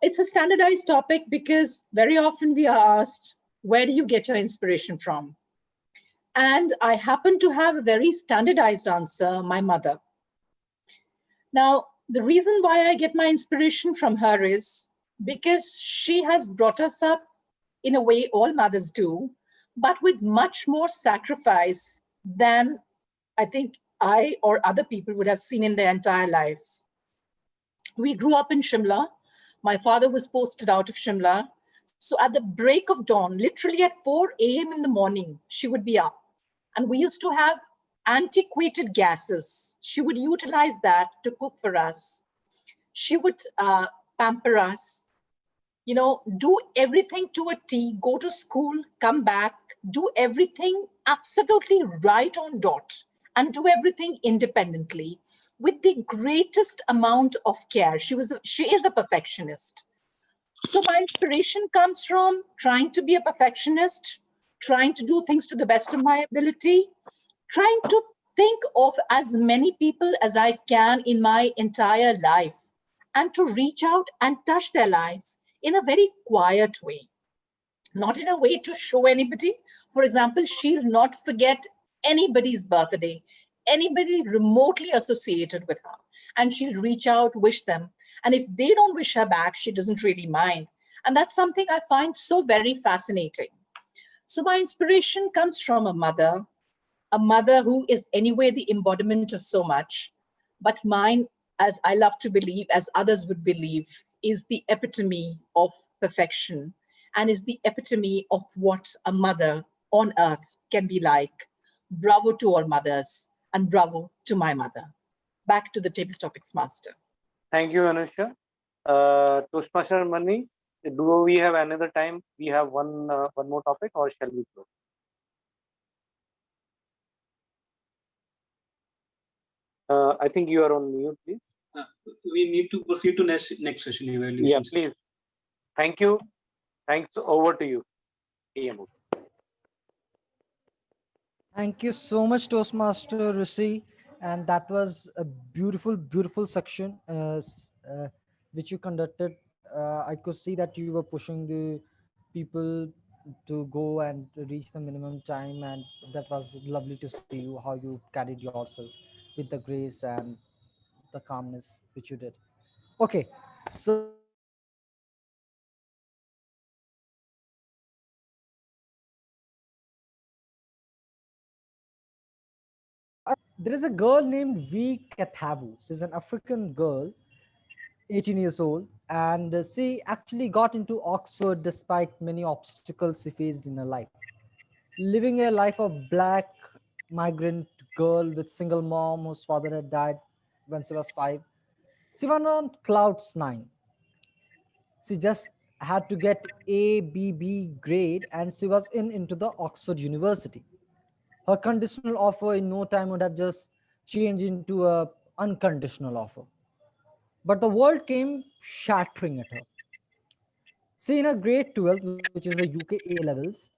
It's a standardized topic because very often we are asked, where do you get your inspiration from? And I happen to have a very standardized answer, my mother. Now, the reason why I get my inspiration from her is because she has brought us up in a way all mothers do, but with much more sacrifice than I think I or other people would have seen in their entire lives. We grew up in Shimla. My father was posted out of Shimla. So at the break of dawn, literally at 4 a.m. in the morning, she would be up. And we used to have antiquated gases. She would utilize that to cook for us. She would pamper us, you know, do everything to a T, go to school, come back, do everything absolutely right on dot, and do everything independently with the greatest amount of care. She is a perfectionist. So my inspiration comes from trying to be a perfectionist, trying to do things to the best of my ability, trying to think of as many people as I can in my entire life, and to reach out and touch their lives in a very quiet way, not in a way to show anybody. For example, she'll not forget anybody's birthday, anybody remotely associated with her, and she'll reach out, wish them. And if they don't wish her back, she doesn't really mind. And that's something I find so very fascinating. So my inspiration comes from a mother who is anyway the embodiment of so much. But mine, as I love to believe, as others would believe, is the epitome of perfection and is the epitome of what a mother on earth can be like. Bravo to all mothers and bravo to my mother. Back to the table topics master. Thank you, Anusha. Toastmaster Mani, Do we have another time? We have one more topic, or shall we close? I think you are on mute, please. We need to proceed to next session evaluation. Yeah, please. Thank you. Thanks. Over to you, TMO. Thank you so much, Toastmaster Rishi. And that was a beautiful, beautiful section which you conducted. I could see that you were pushing the people to go and reach the minimum time, and that was lovely to see you how you carried yourself with the grace and the calmness which you did. Okay, so there is a girl named V. Kathavu. She's an African girl, 18 years old, and she actually got into Oxford despite many obstacles she faced in her life. Living a life of black migrant girl with single mom whose father had died when she was 5, she was on clouds 9. She just had to get A, B, B grade, and she was into the Oxford University. Her conditional offer in no time would have just changed into a unconditional offer. But the world came shattering at her. See, in her grade 12, which is the UK A levels,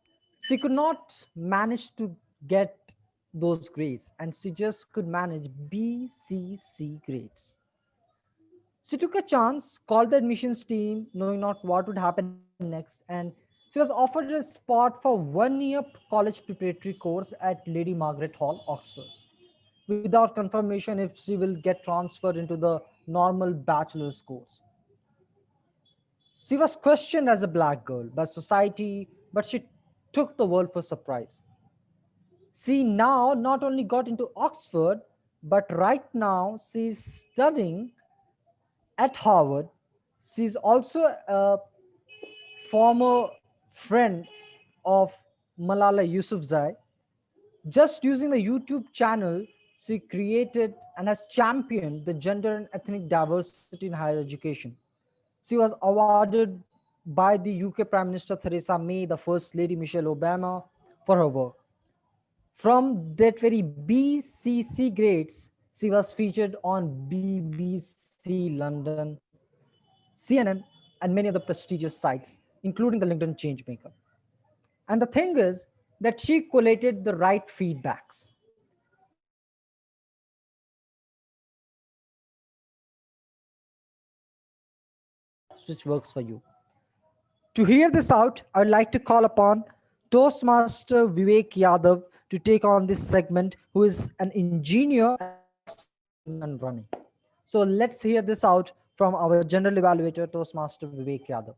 she could not manage to get those grades, and she just could manage B, C, C grades. She took a chance, called the admissions team, knowing not what would happen next, and she was offered a spot for 1 year college preparatory course at Lady Margaret Hall, Oxford, without confirmation if she will get transferred into the normal bachelor's course. She was questioned as a black girl by society, but she took the world for surprise. She now not only got into Oxford, but right now she's studying at Harvard. She's also a former friend of Malala Yousafzai. Just using the YouTube channel, she created and has championed the gender and ethnic diversity in higher education. She was awarded by the UK Prime Minister Theresa May, the First Lady Michelle Obama for her work. From that very BCC grades, she was featured on BBC London, CNN, and many other prestigious sites, including the LinkedIn Changemaker. And the thing is that she collated the right feedbacks. She asked which works for you, and she created a strategy which works for you. To hear this out, I would like to call upon Toastmaster Vivek Yadav to take on this segment, who is an engineer and up and running. So let's hear this out from our general evaluator, Toastmaster Vivek Yadav.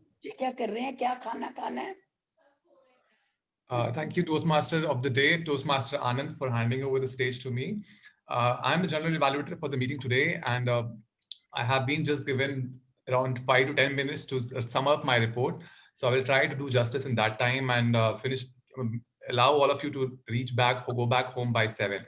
Thank you, Toastmaster of the day, Toastmaster Anand, for handing over the stage to me. I'm the general evaluator for the meeting today, and I have been just given around 5 to 10 minutes to sum up my report. So I will try to do justice in that time and allow all of you to reach back or go back home by 7.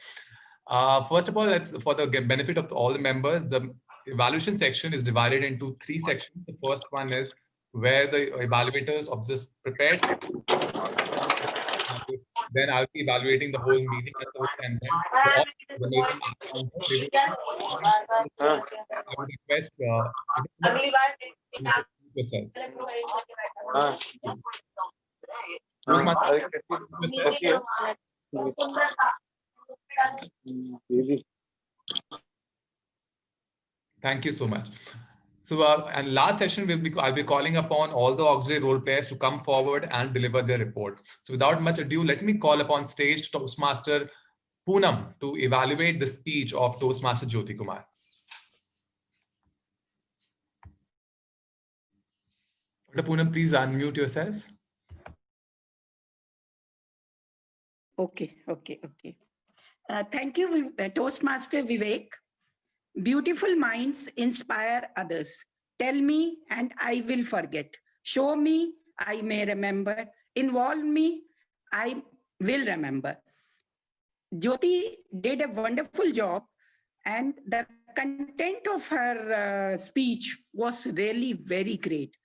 First of all, for the benefit of all the members, the evaluation section is divided into 3 sections. The first one is where the evaluators of this prepared. Then I'll be evaluating the whole meeting as a whole, and then the meeting I would request yourself. Thank you so much. So, and last session, I'll be calling upon all the auxiliary role players to come forward and deliver their report. So without much ado, let me call upon stage Toastmaster Poonam to evaluate the speech of Toastmaster Jyoti Kumar. Dr. Poonam, please unmute yourself. Okay. Thank you, Toastmaster Vivek. Beautiful minds inspire others. Tell me and I will forget. Show me, I may remember. Involve me, I will remember. Jyoti did a wonderful job, and the content of her speech was really very great.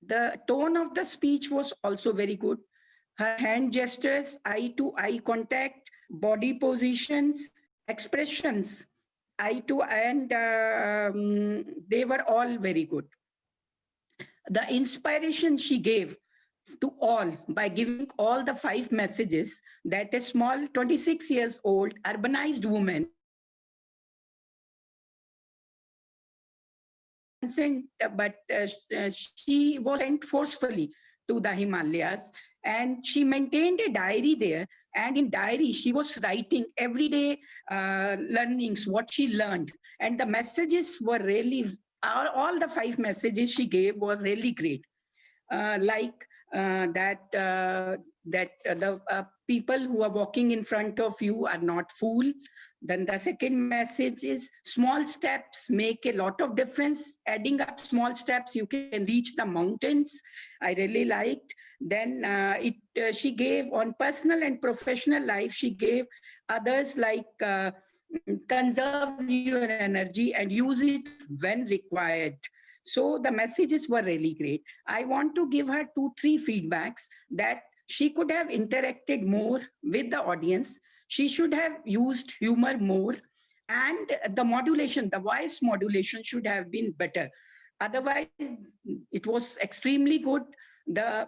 The tone of the speech was also very good. Her hand gestures, eye-to-eye contact, body positions, expressions, eye to and they were all very good. The inspiration she gave to all by giving all the 5 messages that a small 26 years old urbanized woman but she was sent forcefully to the Himalayas, and she maintained a diary there. And in diary, she was writing everyday learnings, what she learned. And the messages were really, all the 5 messages she gave were really great. Like the people who are walking in front of you are not fool. Then the second message is small steps make a lot of difference. Adding up small steps, you can reach the mountains. I really liked. Then she gave on personal and professional life, she gave others like conserve your energy and use it when required. So the messages were really great. I want to give her 2-3 feedbacks that she could have interacted more with the audience. She should have used humor more, and the modulation, the voice modulation should have been better. Otherwise, it was extremely good. The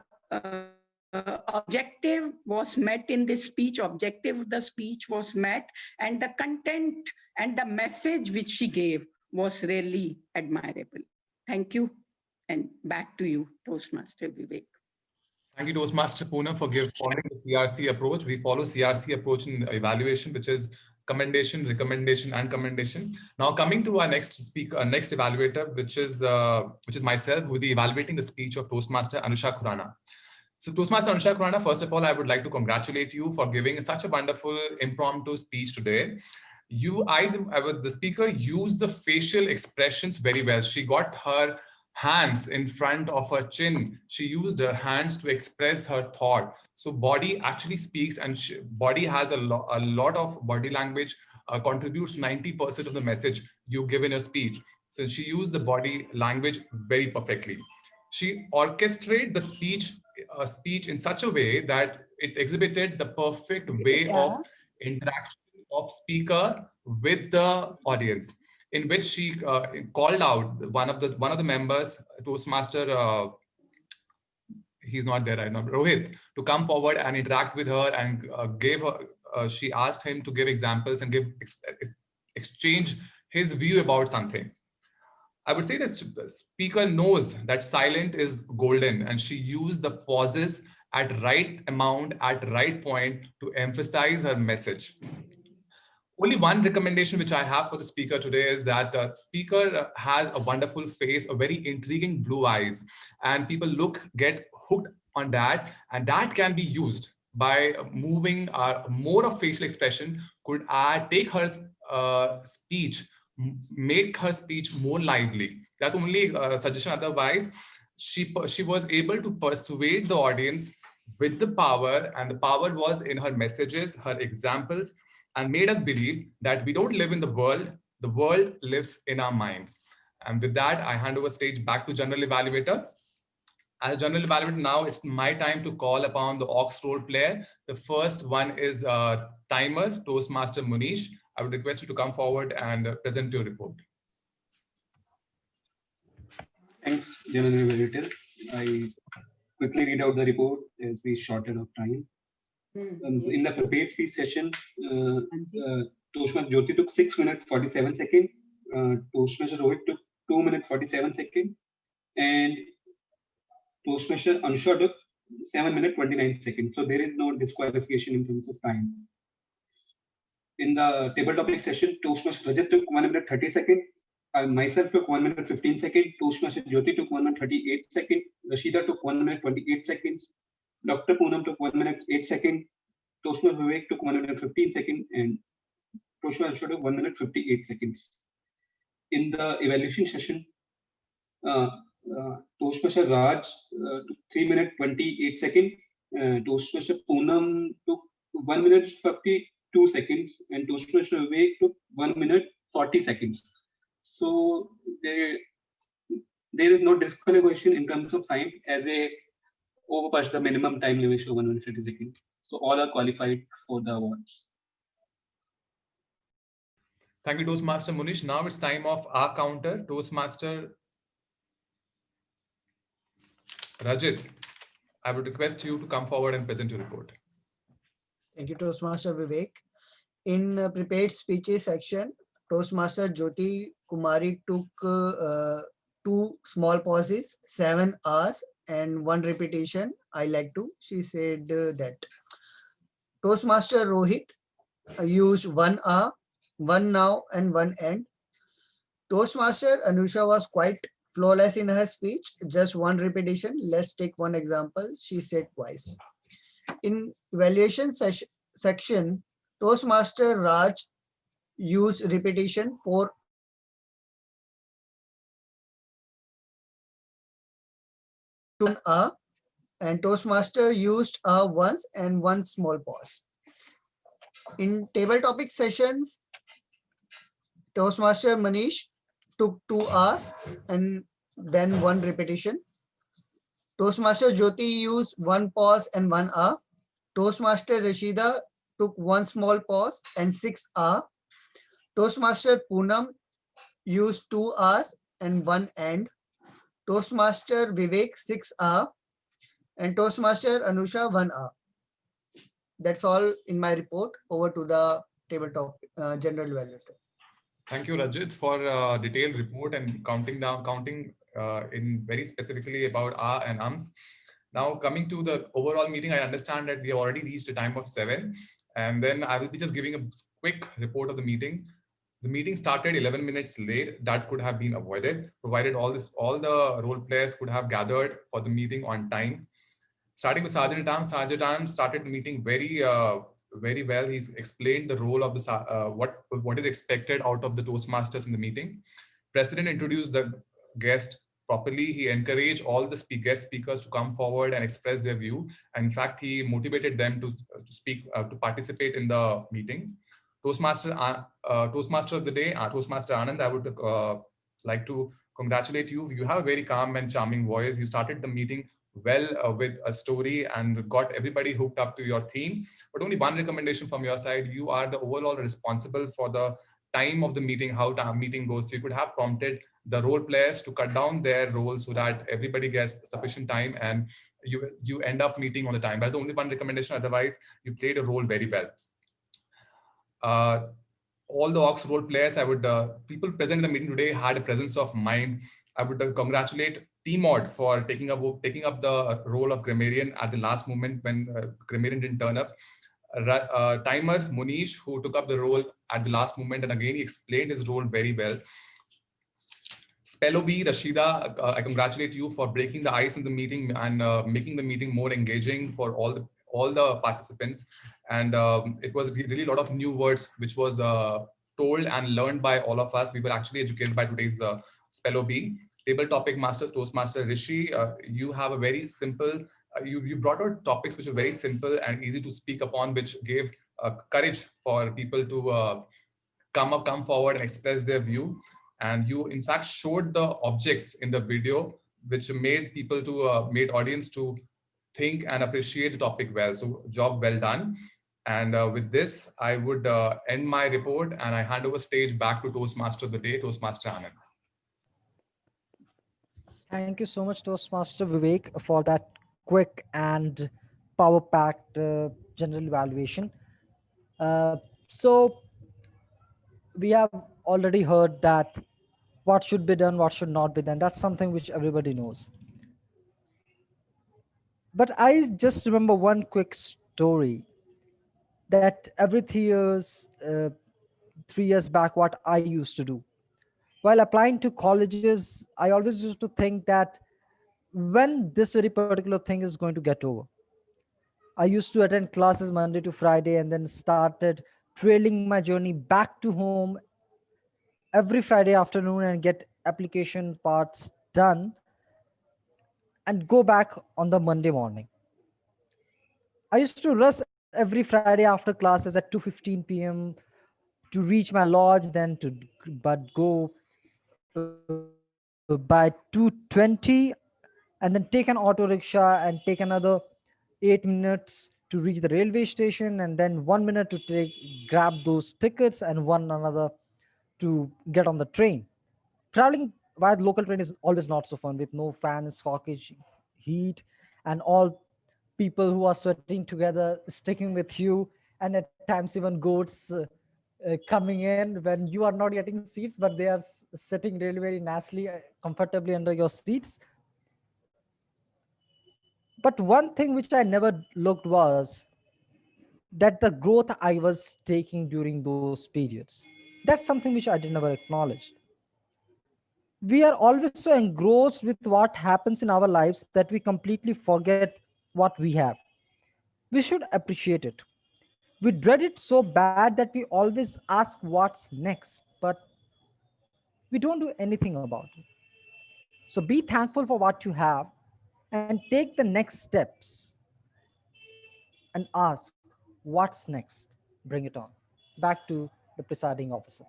objective was met in this speech, objective of the speech was met, and the content and the message which she gave was really admirable. Thank you. And back to you, Toastmaster Vivek. Thank you, Toastmaster Poonam, for following the CRC approach. We follow CRC approach in evaluation, which is commendation, recommendation, and commendation. Now, coming to our next speaker, next evaluator, which is myself, who will be evaluating the speech of Toastmaster Anusha Khurana. So, Toastmaster Anusha Khurana, first of all, I would like to congratulate you for giving such a wonderful impromptu speech today. The speaker used the facial expressions very well. She got her hands in front of her chin. She used her hands to express her thought. So body actually speaks, and body has a lot of body language, contributes 90% of the message you give in a speech. So she used the body language very perfectly. She orchestrated the speech in such a way that it exhibited the perfect way of interaction of speaker with the audience, in which she called out one of the members, Toastmaster, he's not there right now, Rohit, to come forward and interact with her, and gave her. She asked him to give examples and exchange his view about something. I would say that the speaker knows that silent is golden, and she used the pauses at right amount, at right point to emphasize her message. Only one recommendation which I have for the speaker today is that the speaker has a wonderful face, a very intriguing blue eyes, and people get hooked on that, and that can be used by moving more of facial expression, could take her speech, make her speech more lively. That's only a suggestion. Otherwise, she was able to persuade the audience with the power, and the power was in her messages, her examples, and made us believe that we don't live in the world lives in our mind. And with that, I hand over stage back to General Evaluator. As General Evaluator, now it's my time to call upon the aux role player. The first one is Timer, Toastmaster Munish. I would request you to come forward and present your report. Thanks, General Evaluator. I quickly read out the report as we shorted of time. In the prepared speech session, Toastmaster Jyoti took 6 minutes 47 seconds. Toastmaster Rohit took 2 minutes 47 seconds, and Toastmaster Anusha took 7 minutes 29 seconds. So there is no disqualification in terms of time. In the table topic session, Toastmaster Rajat took 1 minute 30 seconds. I myself took 1 minute 15 seconds. Toastmaster Jyoti took 1 minute 38 seconds. Rashida took 1 minute 28 seconds. Dr. Poonam took 1 minute 8 seconds. Toastmaster Vivek took 1 minute 15 seconds, and Toastmaster took 1 minute 58 seconds. In the evaluation session, Toastmaster Raj took 3 minutes 28 seconds. Toastmaster Poonam took 1 minute 52 seconds, and Toastmaster Vivek took 1 minute 40 seconds. So there is no disqualification in terms of time as a overpass the minimum time limit of 150 seconds. So all are qualified for the awards. Thank you, Toastmaster Munish. Now it's time of our counter, Toastmaster Rajit. I would request you to come forward and present your report. Thank you, Toastmaster Vivek. In prepared speeches section, Toastmaster Jyoti Kumari took 2 small pauses, 7 hours, and 1 repetition. I like to. She said that. Toastmaster Rohit used 1 hour, 1 now, and 1 end. Toastmaster Anusha was quite flawless in her speech, just 1 repetition. Let's take one example. She said twice. In evaluation section, Toastmaster Raj used repetition for and Toastmaster used once and 1 small pause. In table topic sessions, Toastmaster Manish took 2 hours and then 1 repetition. Toastmaster Jyoti used 1 pause and 1 hour. Toastmaster Rashida took 1 small pause and 6 hour. Toastmaster Poonam used 2 hours and 1 end. Toastmaster Vivek 6 hour and Toastmaster Anusha 1 hour. That's all in my report. Over to the tabletop general evaluator. Thank you, Rajit, for a detailed report and counting in very specifically about R and ums. Now, coming to the overall meeting, I understand that we have already reached a time of 7, and then I will be just giving a quick report of the meeting. The meeting started 11 minutes late. That could have been avoided, provided all the role players could have gathered for the meeting on time. Starting with Sergeant Tam started the meeting very well. He's explained the role of the what is expected out of the Toastmasters in the meeting. President introduced the guest properly. He encouraged all the guest speakers to come forward and express their view. And in fact, he motivated them to speak, to participate in the meeting. Toastmaster of the day, Toastmaster Anand, I would like to congratulate you. You have a very calm and charming voice. You started the meeting well with a story and got everybody hooked up to your theme. But only one recommendation from your side: you are the overall responsible for the time of the meeting, how the meeting goes. So you could have prompted the role players to cut down their roles so that everybody gets sufficient time and you end up meeting on the time. That's the only one recommendation. Otherwise, you played a role very well. All the Ox role players, I would people present in the meeting today had a presence of mind. I would congratulate T-Mod for taking up the role of grammarian at the last moment when grammarian didn't turn up. Timer Munish, who took up the role at the last moment, and again he explained his role very well. Spelobi, Rashida, I congratulate you for breaking the ice in the meeting and making the meeting more engaging for all the participants. And it was really a lot of new words which was told and learned by all of us. We were actually educated by today's Spelobi. Table topic masters, Toastmaster Rishi, you have a very simple, you brought out topics which are very simple and easy to speak upon, which gave courage for people to come forward and express their view. And you in fact showed the objects in the video which made people to made audience to think and appreciate the topic well. So job well done. And with this, I would end my report and I hand over stage back to Toastmaster of the day, Toastmaster Anand. Thank you so much, Toastmaster Vivek, for that quick and power-packed general evaluation. So we have already heard that what should be done, what should not be done. That's something which everybody knows. But I just remember one quick story that every 3 years back, what I used to do. While applying to colleges, I always used to think that when this very particular thing is going to get over. I used to attend classes Monday to Friday and then started trailing my journey back to home every Friday afternoon and get application parts done and go back on the Monday morning. I used to rush every Friday after classes at 2:15 p.m. to reach my lodge, then to go to the class, by 2:20, and then take an auto rickshaw and take another 8 minutes to reach the railway station, and then 1 minute to grab those tickets, and one another to get on the train. Traveling via the local train is always not so fun, with no fans, scorching heat, and all people who are sweating together sticking with you, and at times even goats coming in when you are not getting seats, but they are sitting really very nicely, comfortably under your seats. But one thing which I never looked was that the growth I was taking during those periods. That's something which I did never acknowledge. We are always so engrossed with what happens in our lives that we completely forget what we have. We should appreciate it. We dread it so bad that we always ask what's next, but we don't do anything about it. So be thankful for what you have and take the next steps and ask what's next. Bring it on. Back to the presiding officer.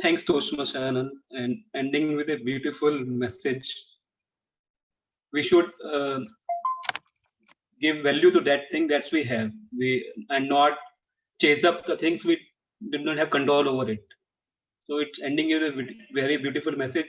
Thanks, Toshma Shannon, and ending with a beautiful message. We should give value to that thing that we have, and not chase up the things we did not have control over it. So it's ending with a very beautiful message.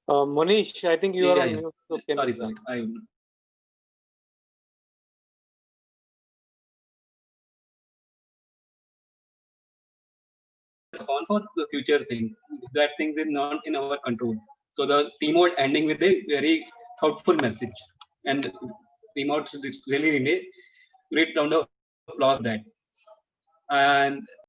Monish, I think you are on mute. So Sorry. On for the future thing. That thing is not in our control. So the team out ending with a very thoughtful message. And team out really great round of applause for that. And